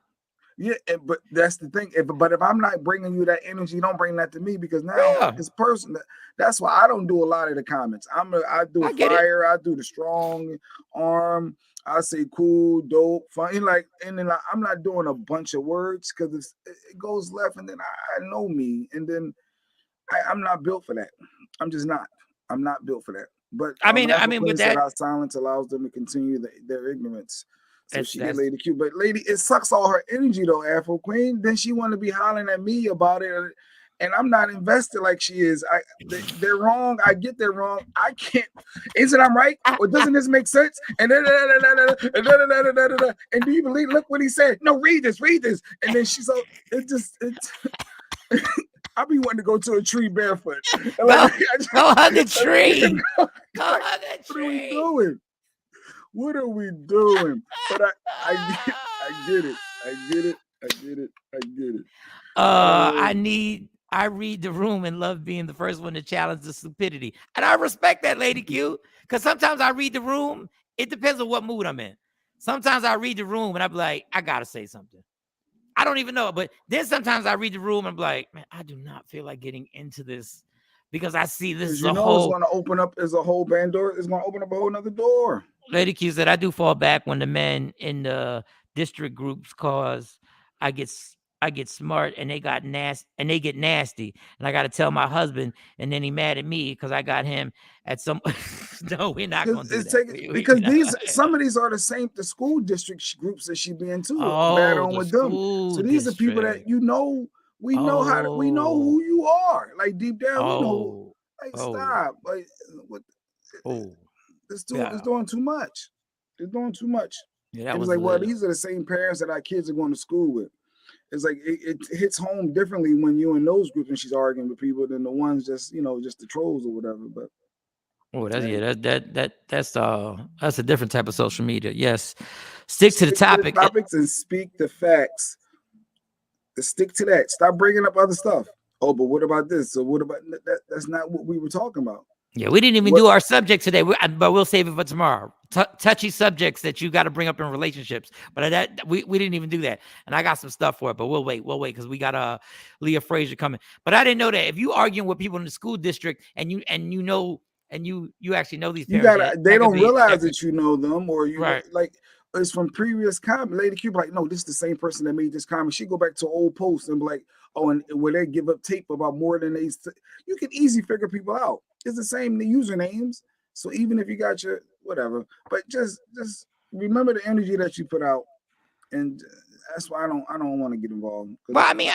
Yeah, but that's the thing. But if I'm not bringing you that energy, don't bring that to me because now it's personal. That's why I don't do a lot of the comments. I do a fire. I do the strong arm. I say cool, dope, fun. And then I'm not doing a bunch of words because it goes left, and then I know me, and then I'm not built for that. I'm just not. I'm not built for that. But I mean, with that, our silence allows them to continue their ignorance. So she get Lady Q, but Lady, it sucks all her energy though, Afro Queen. Then she want to be hollering at me about it, and I'm not invested like she is. They're wrong. I get they're wrong. I can't. Isn't I'm right? Or doesn't this make sense? And and do you believe? Look what he said. No, read this. And then she's so I be wanting to go to a tree barefoot. Go hug a tree. Go hug a tree. What are we doing? But I get it. I read the room and love being the first one to challenge the stupidity. And I respect that, Lady Q, because sometimes I read the room. It depends on what mood I'm in. Sometimes I read the room and I'm like, I got to say something. I don't even know. But then sometimes I read the room and I'm like, man, I do not feel like getting into this because I see this is it's going to open up as a whole band door. It's going to open up a whole nother door. Lady Q said, I do fall back when the men in the district groups cause I get smart and they get nasty. And I got to tell my husband, and then he mad at me because I got him at some. No, we're not going to do that. Because some of these are the school district groups that she be into. Battling with them. So these are people that we know who you are. Like deep down, we know. Like stop. Like what? It's doing too much. It's doing too much. Yeah, it was like, well, these are the same parents that our kids are going to school with. It's like it hits home differently when you're in those groups and she's arguing with people than the ones just the trolls or whatever. But that's a different type of social media. Yes, stick to the topics and speak the facts. Stick to that. Stop bringing up other stuff. Oh, but what about this? So what about that? That's not what we were talking about. Yeah, we didn't even do our subject today, but we'll save it for tomorrow. Touchy subjects that you got to bring up in relationships, but we didn't even do that. And I got some stuff for it, but we'll wait because we got Leah Frazier coming. But I didn't know that if you arguing with people in the school district and you actually know these parents, they don't realize that you know them or you right. Like it's from previous comment. Lady Q like, no, this is the same person that made this comment. She go back to old posts and be like, oh, and where they give up tape about more than they. You can easily figure people out. It's the same usernames. So even if you got your whatever, but just remember the energy that you put out, and that's why I don't want to get involved. Well, I mean,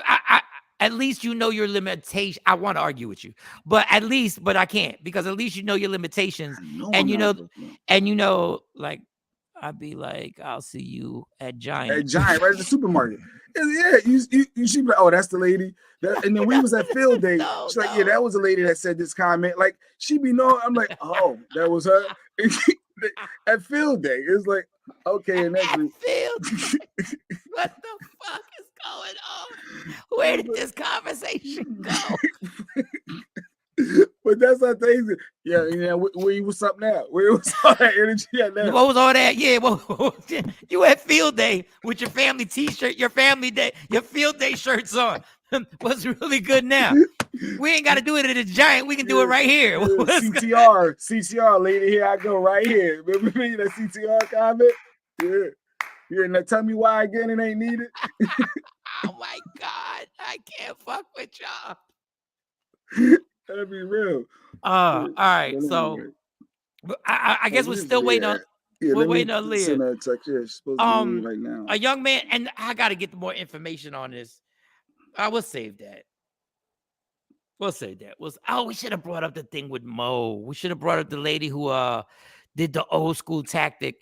I at least you know your limitation. I want to argue with you, but I can't because at least you know your limitations, and you know, like I'd be like, I'll see you at Giant. Right at the supermarket. Yeah, you should be like, oh, that's the lady. And then we was at field day. She's like, yeah, that was a lady that said this comment. Like she be knowing. I'm like, oh, that was her. At field day, it's like, okay, and that's field. What the fuck is going on? Where did this conversation go? But that's our thing. Yeah. What's up now? Where was all that energy at now? What was all that? Yeah, well, you at field day with your family T-shirt, your field day shirts on. What's really good now? We ain't got to do it at a Giant. We can do it right here. CTR, lady, here I go right here. Remember me that CTR comment? Yeah. Now tell me why again it ain't needed. Oh my God, I can't fuck with y'all. That'd be real. All right. So I guess we're still waiting on. We're waiting on Leah. Right now. A young man, and I got to get more information on this. I will save that. We should have brought up the thing with Mo. We should have brought up the lady who did the old school tactic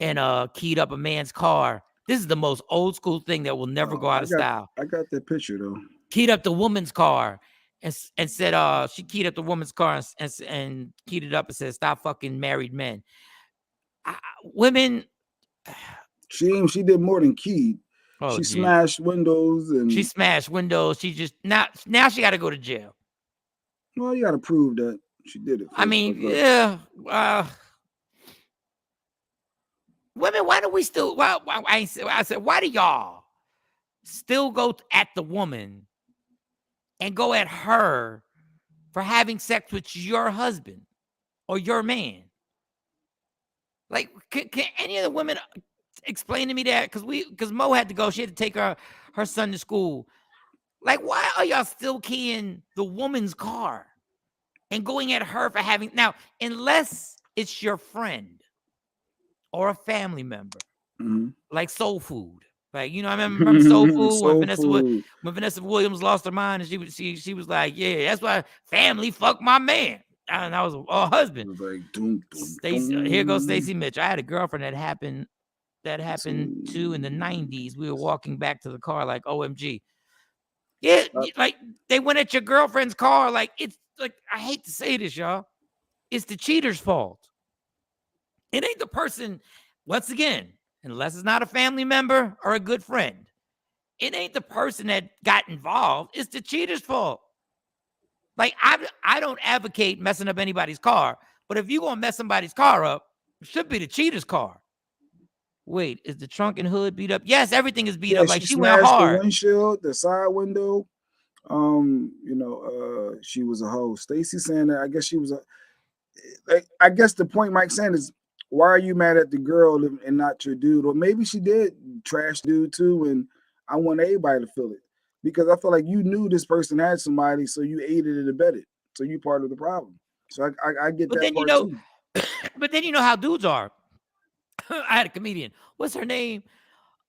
and keyed up a man's car. This is the most old school thing that will never go out of style. I got that picture though. Keyed up the woman's car. And said she keyed up the woman's car and keyed it up and said, stop fucking married men. Women. She did more than keyed. She smashed windows and She just now she got to go to jail. Well, you got to prove that she did it. I mean, yeah. Women, why do we still? I said, why do y'all? still go at the woman and go at her for having sex with your husband or your man? Like, can any of the women explain to me that? Because Mo had to go. She had to take her son to school. Like, why are y'all still keying the woman's car and going at her for having... Now, unless it's your friend or a family member, like Soul Food. Like, you know, I remember Soul Food when Vanessa Williams lost her mind, and she was like, yeah, that's why family fuck my man. And I was a husband. It was like, Here goes Stacey Mitch. I had a girlfriend that happened to in the 90s. We were walking back to the car like, OMG. Yeah, like they went at your girlfriend's car. Like, it's like, I hate to say this, y'all. It's the cheater's fault. It ain't the person, once again, unless it's not a family member or a good friend. It ain't the person that got involved. It's the cheater's fault. Like, I don't advocate messing up anybody's car, but if you're going to mess somebody's car up, it should be the cheater's car. Wait, is the trunk and hood beat up? Yes, everything is beat up. Like, she went hard. The windshield, the side window. She was a hoe. Stacey saying that, I guess she was I guess the point Mike's saying is, why are you mad at the girl and not your dude? Or maybe she did trash dude too, and I want everybody to feel it. Because I feel like you knew this person had somebody, so you aided and abetted. So you part of the problem. So I get that part too. But then you know how dudes are. I had a comedian. What's her name?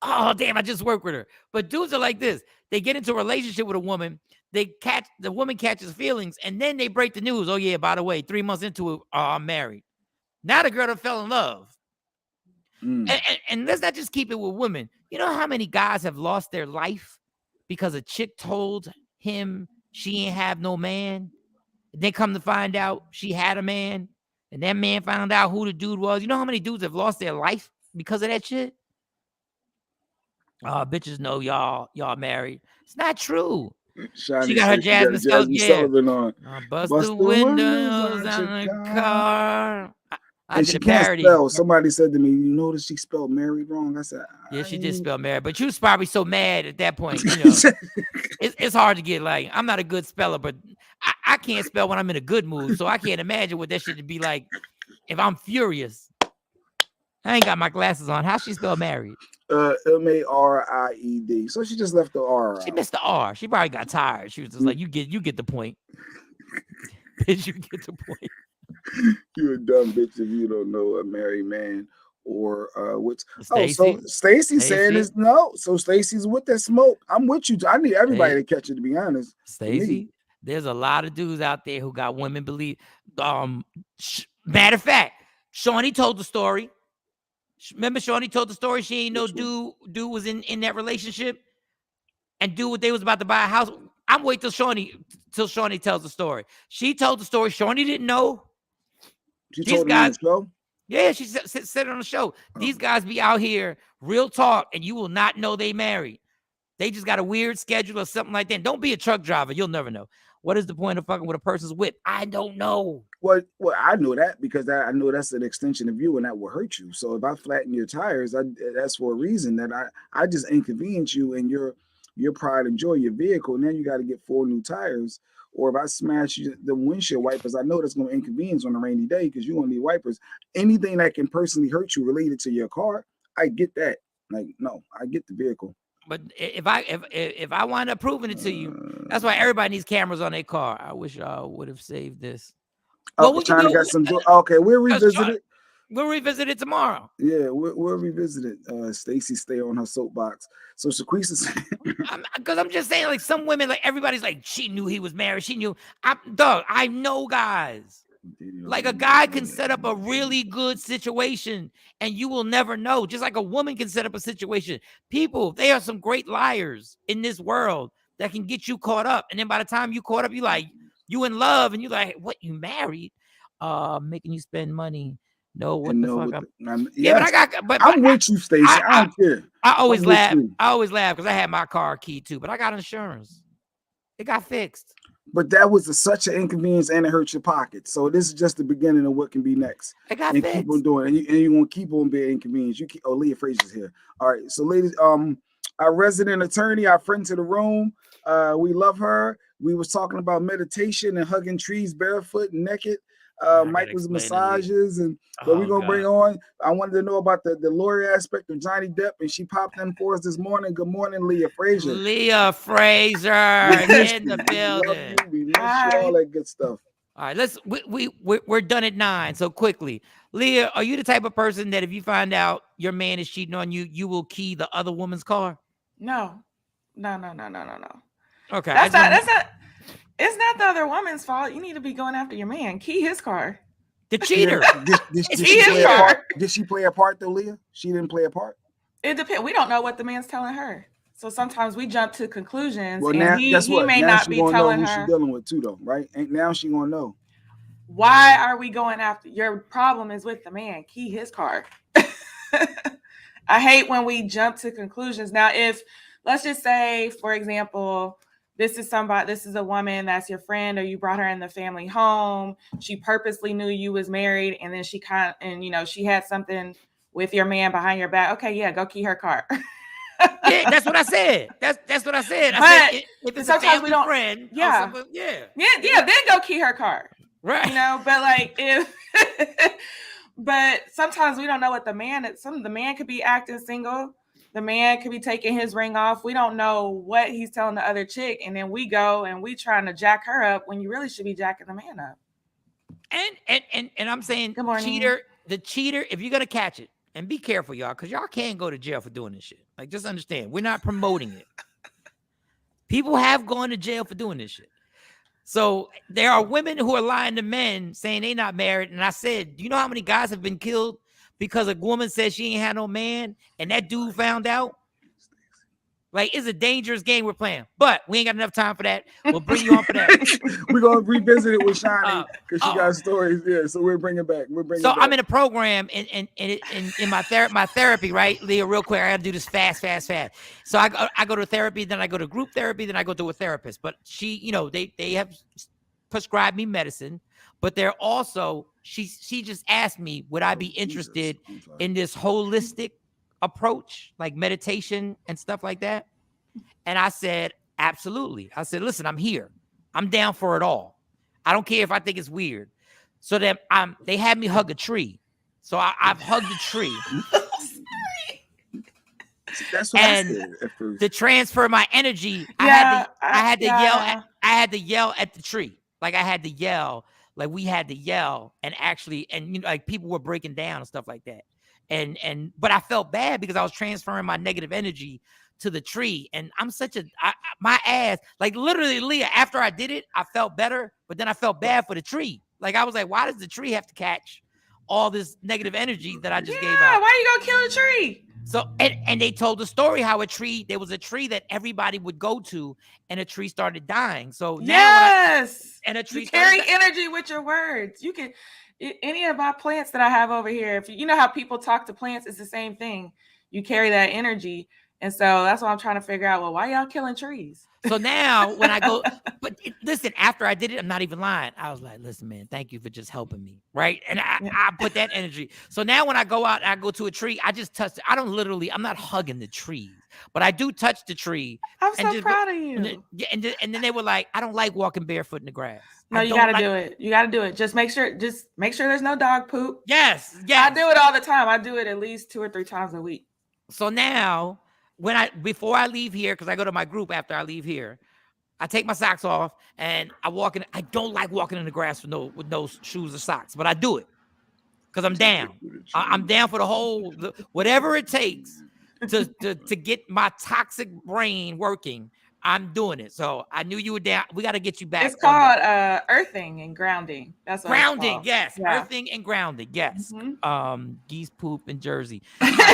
Oh, damn, I just worked with her. But dudes are like this. They get into a relationship with a woman. The woman catches feelings, and then they break the news. Oh, yeah, by the way, 3 months into it, I'm married. Now the girl that fell in love. And let's not just keep it with women. You know how many guys have lost their life because a chick told him she ain't have no man? They come to find out she had a man, and that man found out who the dude was. You know how many dudes have lost their life because of that shit? Bitches know y'all married. It's not true. She got her Jasmine Sullivan on. Bust the windows on the car. And she can't spell. Somebody said to me, "You notice she spelled married wrong." I said, "Yeah, she did spell married." But you was probably so mad at that point. You know, it's hard to get. Like, I'm not a good speller, but I can't spell when I'm in a good mood. So I can't imagine what that shit would be like if I'm furious. I ain't got my glasses on. How she spell married? M-A-R-I-E-D. So she just left the R out. She missed the R. She probably got tired. She was just like, "You get the point." Bitch, you get the point. You a dumb bitch if you don't know a married man or what's Stacey? So Stacey saying is no. So Stacey's with that smoke. I'm with you. I need everybody to catch it, to be honest. Stacey, there's a lot of dudes out there who got women believe. Matter of fact, Shawnee told the story. Remember, Shawnee told the story. She ain't no dude was in that relationship and they was about to buy a house. I'm waiting till Shawnee tells the story. She told the story. Shawnee didn't know. She told it on the show? Yeah, she said it on the show. These guys be out here, real talk, and you will not know they married. They just got a weird schedule or something like that. Don't be a truck driver. You'll never know. What is the point of fucking with a person's whip? I don't know. Well, I know that because I know that's an extension of you and that will hurt you. So if I flatten your tires, that's for a reason that I just inconvenience you and your pride and joy, your vehicle. Now you got to get 4 new tires. Or if I smash the windshield wipers, I know that's going to inconvenience on a rainy day because you're going to need wipers. Anything that can personally hurt you related to your car, I get that. Like, no, I get the vehicle. But if I wind up proving it to you, that's why everybody needs cameras on their car. I wish I would have saved this. China got some. Okay, we'll revisit it. We'll revisit it tomorrow. Yeah, we'll revisit it. Stacey stay on her soapbox. So Shaquisa, because I'm just saying, like, some women, like, everybody's like, she knew he was married. She knew. I know guys. Like, a guy can set up a really good situation and you will never know. Just like a woman can set up a situation. People, they are some great liars in this world that can get you caught up. And then by the time you caught up, you in love and you're like, what, you married? Making you spend money. No, what the fuck? I'm with you, Stacey. I don't care. I always laugh. I always laugh because I had my car key too, but I got insurance. It got fixed. But that was such an inconvenience and it hurts your pocket. So this is just the beginning of what can be next. It got fixed. Keep on doing it. And you're going to keep on being inconvenienced. Leah Frazier's here. All right. So ladies, our resident attorney, our friend to the room. We love her. We was talking about meditation and hugging trees barefoot and naked. Mike was massages, and but we're gonna bring on. I wanted to know about the lawyer aspect of Johnny Depp, and she popped in for us this morning. Good morning, Leah Frazier. Leah Frazier in the building. We miss you, all that good stuff. All right, we're done at 9. So quickly, Leah, are you the type of person that if you find out your man is cheating on you, you will key the other woman's car? No. Okay, that's not. It's not the other woman's fault. You need to be going after your man. Key his car. The cheater. Did she play a part though, Leah? She didn't play a part. It depends. We don't know what the man's telling her. So sometimes we jump to conclusions. Well, and now, he now may not be telling who her. She's dealing with too, though, right? And now she gonna know. Why are we going after? Your problem is with the man. Key his car. I hate when we jump to conclusions. Now, if let's just say, for example, this is a woman that's your friend, or you brought her in the family home. She purposely knew you was married, and then she she had something with your man behind your back. Okay, yeah, go key her car. Yeah, that's what I said. That's what I said. But if it's sometimes a family we don't. friend, Yeah. Then go key her car. Right. But like if, but sometimes we don't know what the man. The man could be acting single. The man could be taking his ring off. We don't know what he's telling the other chick, and then we go and we trying to jack her up when you really should be jacking the man up. And I'm saying, good morning, the cheater. If you're gonna catch it. And be careful, y'all, because y'all can't go to jail for doing this shit. Like, just understand, we're not promoting it. People have gone to jail for doing this shit. So there are women who are lying to men saying they not married. And I said, do you know how many guys have been killed because a woman said she ain't had no man and that dude found out? Like, it's a dangerous game we're playing, but we ain't got enough time for that. We'll bring you on for that. We're going to revisit it with Shawnee because she got stories. Yeah, so we'll bring it back. I'm in a program in my therapy, right? Leah, real quick, I got to do this fast. So I go to therapy, then I go to group therapy, then I go to a therapist. But she, they have prescribed me medicine, but they're also, she just asked me, would I be interested in this holistic approach, like meditation and stuff like that? And I said, absolutely. I said, listen, I'm here. I'm down for it all. I don't care if I think it's weird. So then they had me hug a tree. So I've hugged a tree. That's what I said at first. To transfer my energy, I had to yell at the tree. Like I had to yell, like we had to yell, and like people were breaking down and stuff like that. But I felt bad because I was transferring my negative energy to the tree. And I'm my ass, like literally, Leah, after I did it, I felt better, but then I felt bad for the tree. Like I was like, why does the tree have to catch all this negative energy that I just gave out? Why you gonna kill a tree? So, and they told the story how there was a tree that everybody would go to and a tree started dying. So now and a tree you carry energy with your words. You can, any of my plants that I have over here, if you know how people talk to plants, it's the same thing. You carry that energy. And so that's what I'm trying to figure out. Well, why y'all killing trees? So now when I go, listen, after I did it, I'm not even lying. I was like, listen, man, thank you for just helping me. Right. And I put that energy. So now when I go out and I go to a tree, I just touch it. I'm not hugging the trees, but I do touch the tree. I'm so proud of you. And then they were like, I don't like walking barefoot in the grass. No, you got to do it. You got to do it. Just make sure there's no dog poop. Yes. I do it all the time. I do it at least 2 or 3 times a week. So now before I leave here, because I go to my group after I leave here, I take my socks off and I walk in. I don't like walking in the grass with no shoes or socks, but I do it because I'm down. I'm down for whatever it takes to get my toxic brain working. I'm doing it. So I knew you were down. We got to get you back. It's called earthing and grounding. That's what grounding. It's called. Yes. Yeah. Earthing and grounding. Yes. Mm-hmm. Geese poop in Jersey. But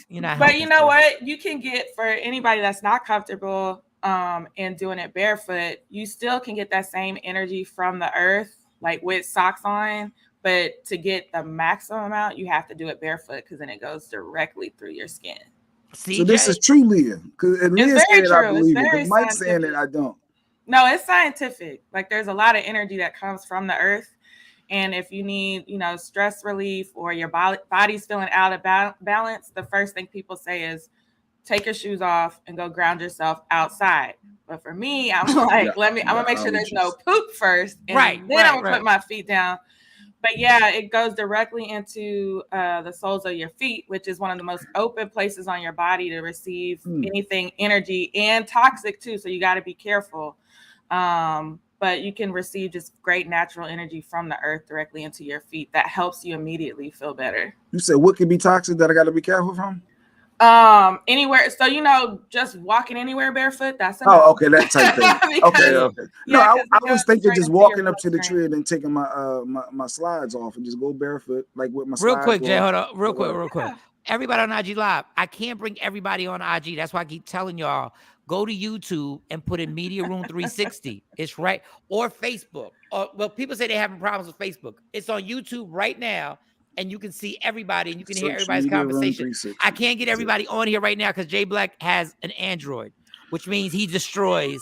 you know what? You can get, for anybody that's not comfortable in doing it barefoot, you still can get that same energy from the earth, like with socks on. But to get the maximum amount, you have to do it barefoot because then it goes directly through your skin. So this is true, Leah. Because Leah saying it, I believe it. Mike's saying it, I don't. No, it's scientific. Like there's a lot of energy that comes from the earth. And if you need, stress relief or your body's feeling out of balance, the first thing people say is take your shoes off and go ground yourself outside. But for me, I'm like, I'm gonna make sure there's no poop first, and then I'm gonna put my feet down. But yeah, it goes directly into the soles of your feet, which is one of the most open places on your body to receive anything energy and toxic too. So you got to be careful. But you can receive just great natural energy from the earth directly into your feet that helps you immediately feel better. You said what could be toxic that I got to be careful from? Anywhere. So, just walking anywhere barefoot, that's okay, that type thing. Okay. No, I was thinking just walking up to the tree and then taking my my slides off and just go barefoot, like with my slides. Real quick, Jay, hold on. Real quick. Everybody on IG Live. I can't bring everybody on IG. That's why I keep telling y'all, go to YouTube and put in Media Room 360. It's right. Or Facebook. Well, people say they're having problems with Facebook. It's on YouTube right now. And you can see everybody and you can hear everybody's conversation. I can't get everybody on here right now because Jay Black has an Android, which means he destroys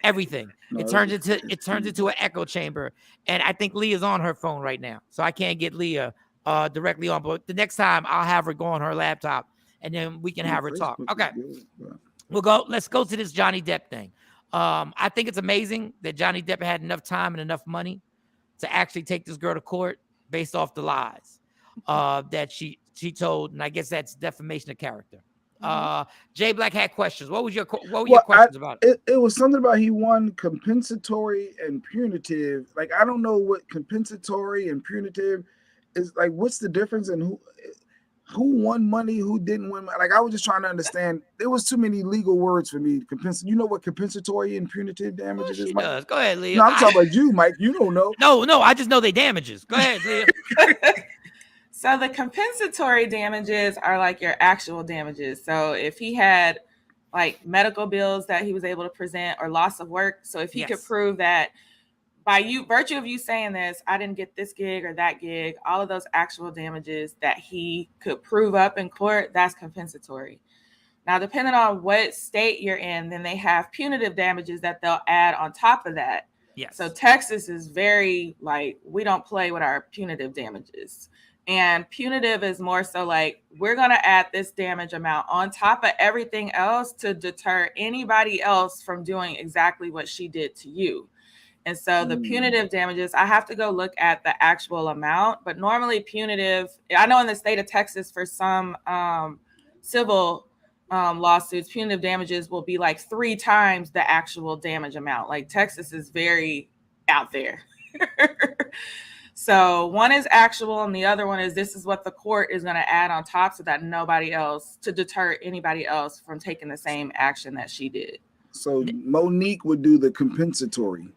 everything. It turns into an echo chamber. And I think Leah's on her phone right now. So I can't get Leah directly on. But the next time I'll have her go on her laptop and then we can have her talk. Okay. Let's go to this Johnny Depp thing. I think it's amazing that Johnny Depp had enough time and enough money to actually take this girl to court based off the lies that she told, and I guess that's defamation of character. Jay Black had questions. What were your questions about it? It was something about he won compensatory and punitive. Like, I don't know what compensatory and punitive is. Like, what's the difference in who won money, who didn't win? Like, I was just trying to understand. There was too many legal words for me. You know what compensatory and punitive damages is, Mike? Does. Go ahead, Leah. No, I'm talking about you, Mike. You don't know. No, I just know they damages. Go ahead, Leah. So the compensatory damages are like your actual damages. So if he had like medical bills that he was able to present or loss of work. So if he could prove that by virtue of you saying this, I didn't get this gig or that gig, all of those actual damages that he could prove up in court, that's compensatory. Now, depending on what state you're in, then they have punitive damages that they'll add on top of that. Yes. So Texas is very like, we don't play with our punitive damages. And punitive is more so like, we're going to add this damage amount on top of everything else to deter anybody else from doing exactly what she did to you. And so the punitive damages, I have to go look at the actual amount, but normally punitive, I know in the state of Texas for some civil lawsuits, punitive damages will be like 3 times the actual damage amount. Like Texas is very out there. So one is actual and the other one is this is what the court is going to add on top so that nobody else, to deter anybody else from taking the same action that she did. So Monique would do the compensatory.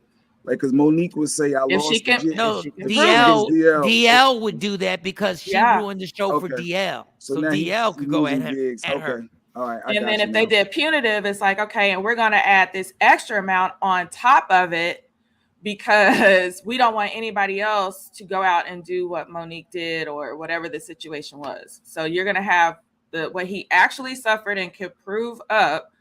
Like, because Monique would say, I lost. DL would do that because she ruined the show for DL. So DL could go ahead and her. All right. And then if they did punitive, it's like, okay, and we're going to add this extra amount on top of it because we don't want anybody else to go out and do what Monique did or whatever the situation was. So you're going to have what he actually suffered and could prove up.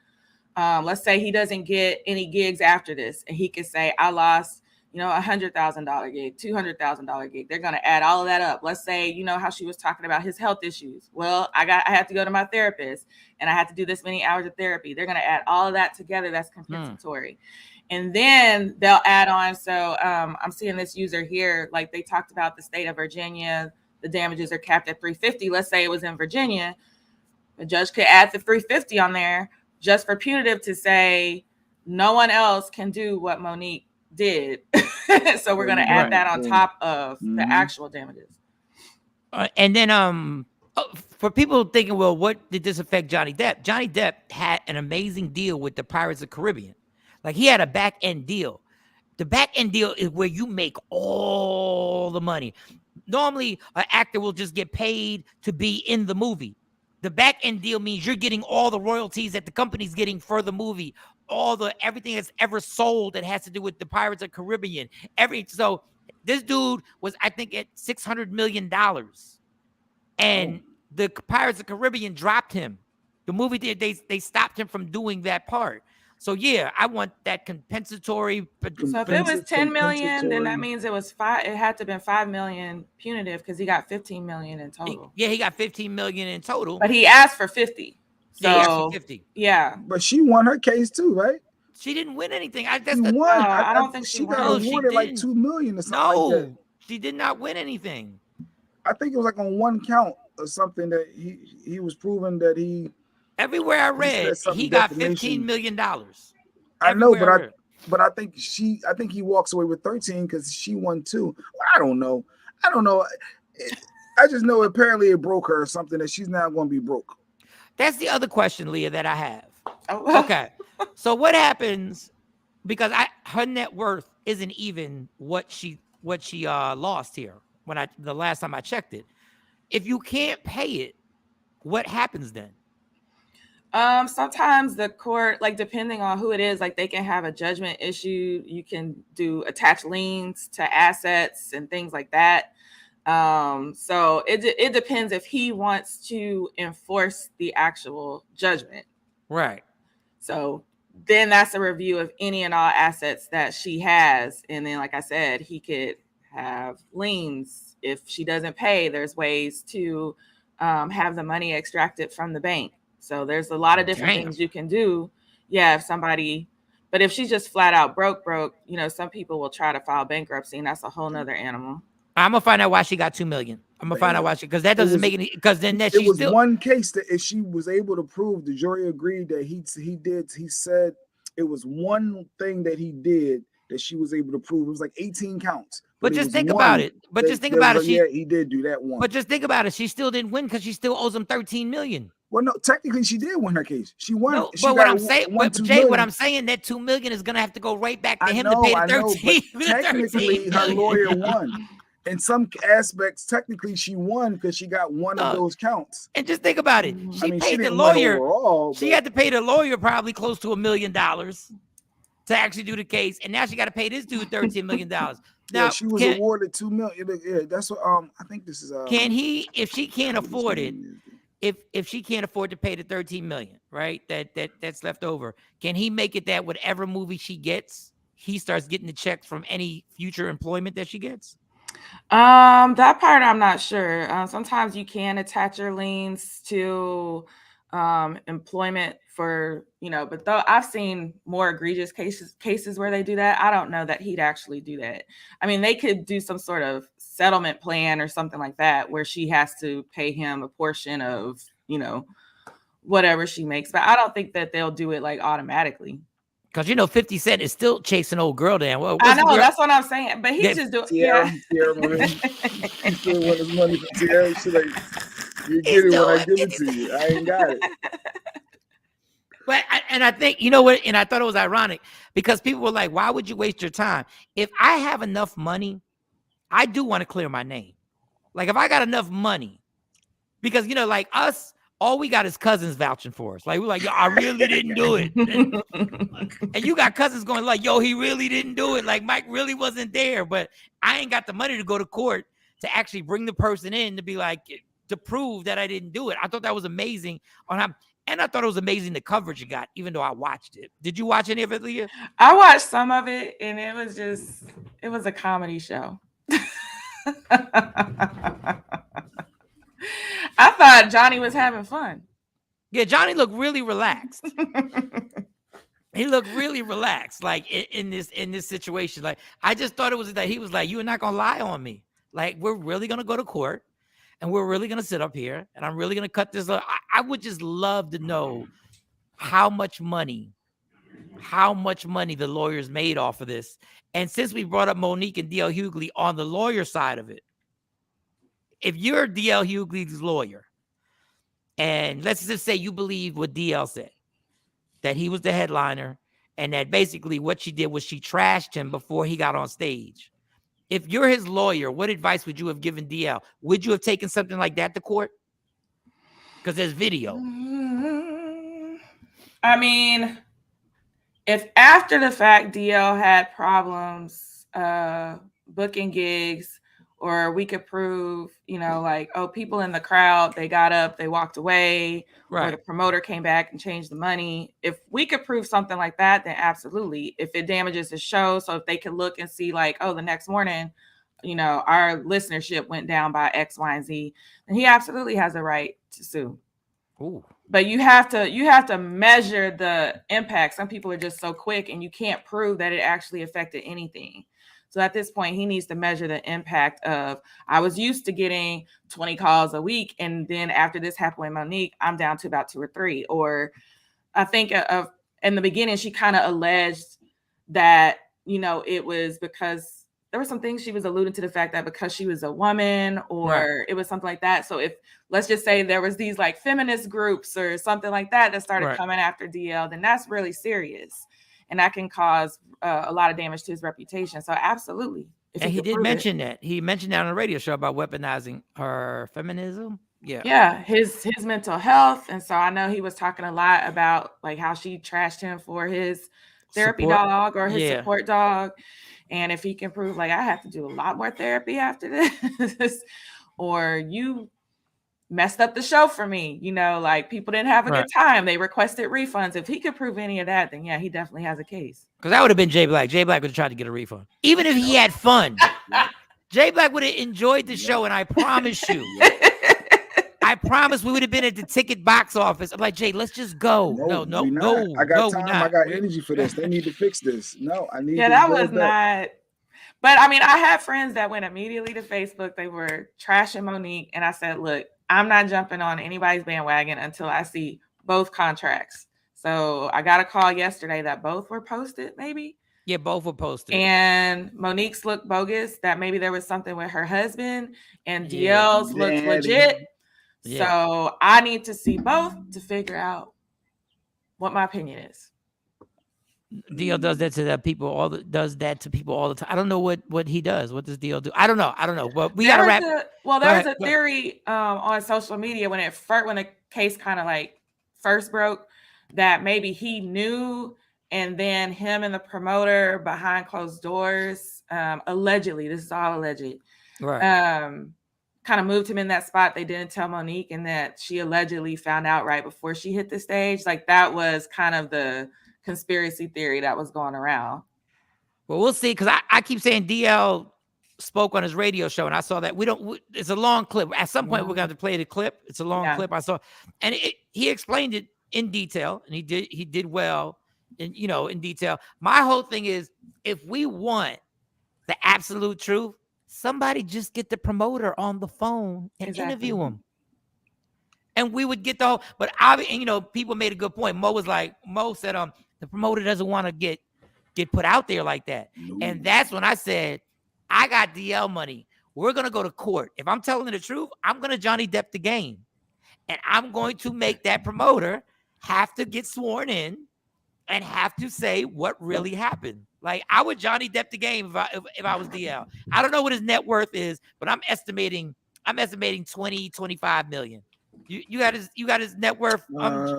Let's say he doesn't get any gigs after this, and he could say, I lost, $100,000 gig, $200,000 gig. They're going to add all of that up. Let's say, how she was talking about his health issues. Well, I have to go to my therapist and I have to do this many hours of therapy. They're going to add all of that together. That's compensatory. And then they'll add on. So I'm seeing this user here, like they talked about the state of Virginia, the damages are capped at $350. Let's say it was in Virginia. The judge could add the $350 on there just for punitive to say no one else can do what Monique did. So we're going to add that on top of the actual damages. And then for people thinking, well, what did this affect Johnny Depp? Johnny Depp had an amazing deal with the Pirates of the Caribbean. Like he had a back end deal. The back end deal is where you make all the money. Normally, an actor will just get paid to be in the movie. The back end deal means you're getting all the royalties that the company's getting for the movie, everything that's ever sold that has to do with the Pirates of the Caribbean. So this dude was, I think, at $600 million, and the Pirates of the Caribbean dropped him. The movie they stopped him from doing that part. So yeah, I want that compensatory. So if it was 10 million, then that means it was 5. It had to have been 5 million punitive because he got 15 million in total. He got 15 million in total. But he asked for 50. So 50. Yeah. But she won her case too, right? She didn't win anything. She won. I don't think she got awarded like $2 million or something like that. She did not win anything. I think it was like on one count or something that he was proving that he. Everywhere I read, he got $15 million. I know, but I think he walks away with 13 because she won 2. I don't know. I just know apparently it broke her or something that she's now going to be broke. That's the other question, Leah, that I have. Oh. Okay. So what happens, because her net worth isn't even what she lost here the last time I checked it. If you can't pay it, what happens then? Sometimes the court, like depending on who it is, like they can have a judgment issue. You can do attach liens to assets and things like that. So it depends if he wants to enforce the actual judgment. Right. So then that's a review of any and all assets that she has. And then, like I said, he could have liens. If she doesn't pay, there's ways to have the money extracted from the bank. So there's a lot of different things you can do. Yeah, but if she's just flat out broke, some people will try to file bankruptcy, and that's a whole nother animal. I'm gonna find out why she got $2 million. I'm gonna find out why because that doesn't make any. Because then that it was one case that if she was able to prove, the jury agreed that he said it was one thing that he did that she was able to prove. It was like 18 counts. But just think about it. He did do that one. But just think about it. She still didn't win because she still owes him $13 million. Well, no, technically she did win her case. She won. No, but what I'm saying, what I'm saying, that $2 million is gonna have to go right back to him to pay the 13. Technically, her lawyer won. In some aspects, technically, she won because she got one of those counts. And just think about it. She paid the lawyer. She had to pay the lawyer probably close to $1 million to actually do the case, and now she got to pay this dude $13 million. Now she was awarded $2 million. Yeah, that's what I think this is. Can he, if she can't afford it, if she can't afford to pay the $13 million, right? That's left over. Can he make it that whatever movie she gets, he starts getting the checks from any future employment that she gets? That part I'm not sure. Sometimes you can attach your liens to employment for, but though I've seen more egregious cases where they do that. I don't know that he'd actually do that. I mean, they could do some sort of settlement plan or something like that where she has to pay him a portion of, whatever she makes, but I don't think that they'll do it like automatically. Because 50 Cent is still chasing old girl down. Well, I know, that's what I'm saying. But he's just doing Tiara money. He's still want his money from Tiara. She's like, you get it when I give it to you. I ain't got it. But I think, you know what? And I thought it was ironic because people were like, why would you waste your time? If I have enough money, I do want to clear my name. Like if I got enough money, because, like us, all we got is cousins vouching for us. Like, we're like, yo, I really didn't do it. And you got cousins going like, yo, he really didn't do it. Like, Mike really wasn't there. But I ain't got the money to go to court to actually bring the person in to be like, to prove that I didn't do it. I thought that was amazing and I thought it was amazing the coverage it got, even though I watched it. Did you watch any of it, Leah? I watched some of it, and it was a comedy show. I thought Johnny was having fun. Yeah, Johnny looked really relaxed. He looked really relaxed, like in this situation. Like I just thought it was that he was like, "You're not gonna lie on me. Like we're really gonna go to court, and we're really gonna sit up here, and I'm really gonna cut this up." I would just love to know how much money the lawyers made off of this. And since we brought up Monique and DL Hughley on the lawyer side of it. If you're DL Hughley's lawyer, and let's just say you believe what DL said, that he was the headliner, and that basically what she did was she trashed him before he got on stage. If you're his lawyer, what advice would you have given DL? Would you have taken something like that to court? Because there's video. I mean, if after the fact DL had problems booking gigs, or we could prove, like, oh, people in the crowd, they got up, they walked away, right, or the promoter came back and changed the money. If we could prove something like that, then absolutely. If it damages the show, so if they can look and see like, oh, the next morning, our listenership went down by X, Y, and Z, then he absolutely has a right to sue. Ooh. But you have to measure the impact. Some people are just so quick and you can't prove that it actually affected anything. So at this point, he needs to measure the impact of, I was used to getting 20 calls a week. And then after this happened with Monique, I'm down to about 2 or 3. Or I think of in the beginning, she kind of alleged that, it was because there were some things she was alluding to the fact that because she was a woman or it was something like that. So if, let's just say there was these like feminist groups or something like that started coming after DL, then that's really serious. And that can cause a lot of damage to his reputation. So absolutely. And he did mention that. He mentioned that on a radio show about weaponizing her feminism. Yeah. Yeah. His mental health. And so I know he was talking a lot about like how she trashed him for his therapy dog or his support dog. And if he can prove like I have to do a lot more therapy after this, or you messed up the show for me, like people didn't have a good time. They requested refunds. If he could prove any of that, then yeah, he definitely has a case. Because that would have been Jay Black. Jay Black would have tried to get a refund. Even if he had fun. Jay Black would have enjoyed the show, and I promise you. I promise we would have been at the ticket box office. I'm like, Jay, let's just go. No. I got time. I got energy for this. They need to fix this. No, I need. Yeah, that was not. But I mean, I had friends that went immediately to Facebook. They were trashing Monique, and I said, look, I'm not jumping on anybody's bandwagon until I see both contracts. So I got a call yesterday that both were posted, maybe. Yeah, both were posted. And Monique's looked bogus, that maybe there was something with her husband, and DL's looked legit. Yeah. So I need to see both to figure out what my opinion is. DL does that to people all the time. I don't know what he does. What does DL do? I don't know. But we gotta wrap. There was a theory on social media when the case kind of like first broke that maybe he knew, and then him and the promoter behind closed doors, allegedly, this is all alleged, kind of moved him in that spot. They didn't tell Monique, and that she allegedly found out right before she hit the stage. Like that was kind of the conspiracy theory that was going around. Well, we'll see, because I keep saying DL spoke on his radio show, and I saw that it's a long clip. At some point, we're going to have to play the clip. It's a long clip. I saw, and he explained it in detail, and he did well in detail. My whole thing is, if we want the absolute truth, somebody just get the promoter on the phone and interview him. And we would get the whole, but people made a good point. Mo said, the promoter doesn't want to get put out there like that. No. And that's when I said, I got DL money. We're going to go to court. If I'm telling the truth, I'm going to Johnny Depp the game. And I'm going to make that promoter have to get sworn in and have to say what really happened. Like, I would Johnny Depp the game if I was DL. I don't know what his net worth is, but I'm estimating 20, 25 million. You got his net worth,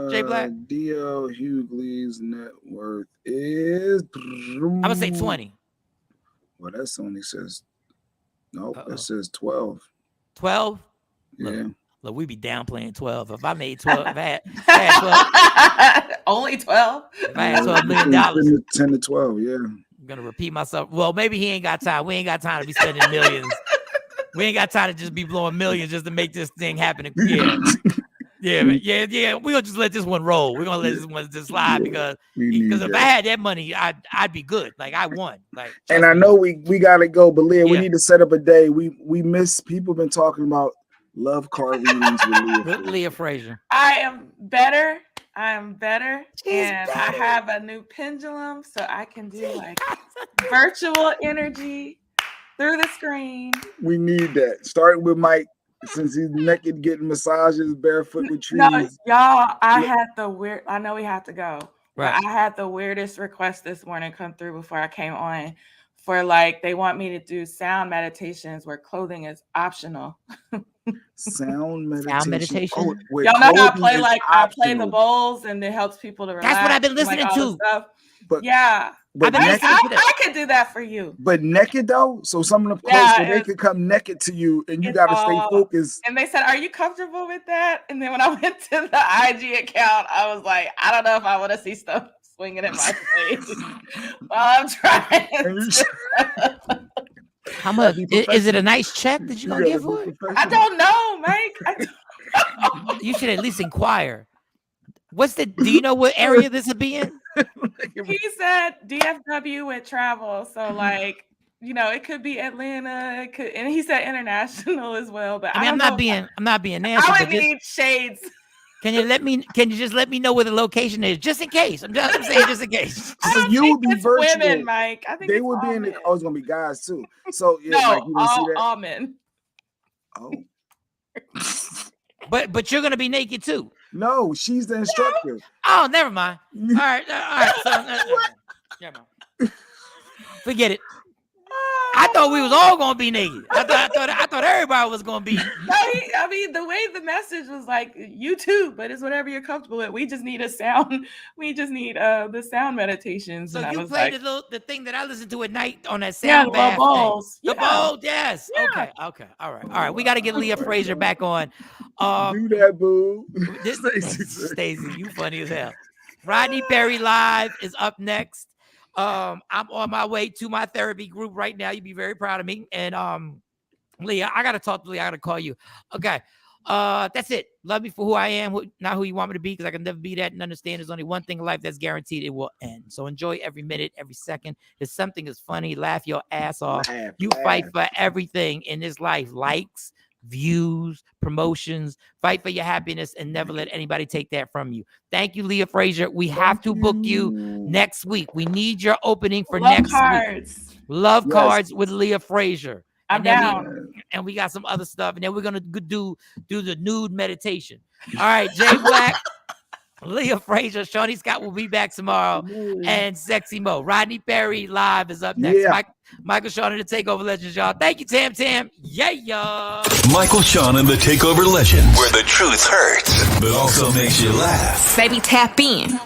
Jay Black? DL Hughley's net worth is, I'm gonna say 20. Well, that's only says that says 12. 12? Yeah. Look, we be downplaying 12. If I made 12, if I had 12. Only 12. If I had $12 million. 10 to 12, yeah. I'm gonna repeat myself. Well, maybe he ain't got time. We ain't got time to be spending millions. We ain't got time to just be blowing millions just to make this thing happen. Yeah. We're gonna just let this one roll. We're gonna let this one just slide because if I had that money, I'd be good. Like, I won. Like, and I know we gotta go, but Leah, we need to set up a day. We miss, people been talking about love card readings with Leah Frazier. I am better. And better. I have a new pendulum, so I can do like virtual energy through the screen. We need that. Starting with Mike, since he's naked getting massages barefoot with trees. No, y'all, I know we have to go. Right. I had the weirdest request this morning come through before I came on for they want me to do sound meditations where clothing is optional. Sound meditation. Oh, y'all know how I play the bowls and it helps people to relax. That's what I've been listening to. But yeah. But I could do that for you. But naked though, so some of the clothes where they could come naked to you, and you got to stay focused. And they said, "Are you comfortable with that?" And then when I went to the IG account, I was like, "I don't know if I want to see stuff swinging in my face while I'm trying." How much is it? A nice check that you gonna get for it? I don't know, Mike. You should at least inquire. Do you know what area this would be in? He said DFW with travel. So like, you know, it could be Atlanta. It could, and he said international as well. But I'm not being nasty. I would need shades. Can you just let me know where the location is, just in case? I'm saying just in case. So you would be virtual, women, Mike. I think they would be in the. Oh, it's gonna be guys too. So yeah, no, Mike, you didn't see that? all men. Oh. But you're gonna be naked too. No, she's the instructor. Oh, never mind. All right. So, never mind. Forget it. I thought we was all gonna be naked. I thought everybody was gonna be. I mean, the way the message was like, you too, but it's whatever you're comfortable with. We just need a sound. We just need the sound meditations. So you played the thing that I listened to at night on that the sound bath bowls. The bowl, yes. Yeah. Okay. All right. We got to get Leah Frazier back on. Do that, boo. Stacey, you funny as hell. Rodney Perry Live is up next. I'm on my way to my therapy group right now. You'd be very proud of me. And Leah, I gotta talk to Leah. I gotta call you. Okay. That's it. Love me for who I am, not who you want me to be, because I can never be that, and understand there's only one thing in life that's guaranteed: it will end. So enjoy every minute, every second. If something is funny, laugh your ass off. You fight for everything in this life: likes, views, promotions. Fight for your happiness and never let anybody take that from you. Thank you, Leah Frazier. We have to book you next week. We need your opening for next week. Love cards with Leah Frazier. I'm down. And we got some other stuff. And then we're gonna do the nude meditation. All right, Jay Black, Leah Frazier, Shawnee Scott will be back tomorrow, and Sexy Mo. Rodney Perry Live is up next. Yeah. Michael Shawn and the TakeOver Legends, y'all. Thank you, Tam. Yeah, y'all. Michael Shawn and the TakeOver Legends, where the truth hurts, but also makes you laugh. Baby, tap in.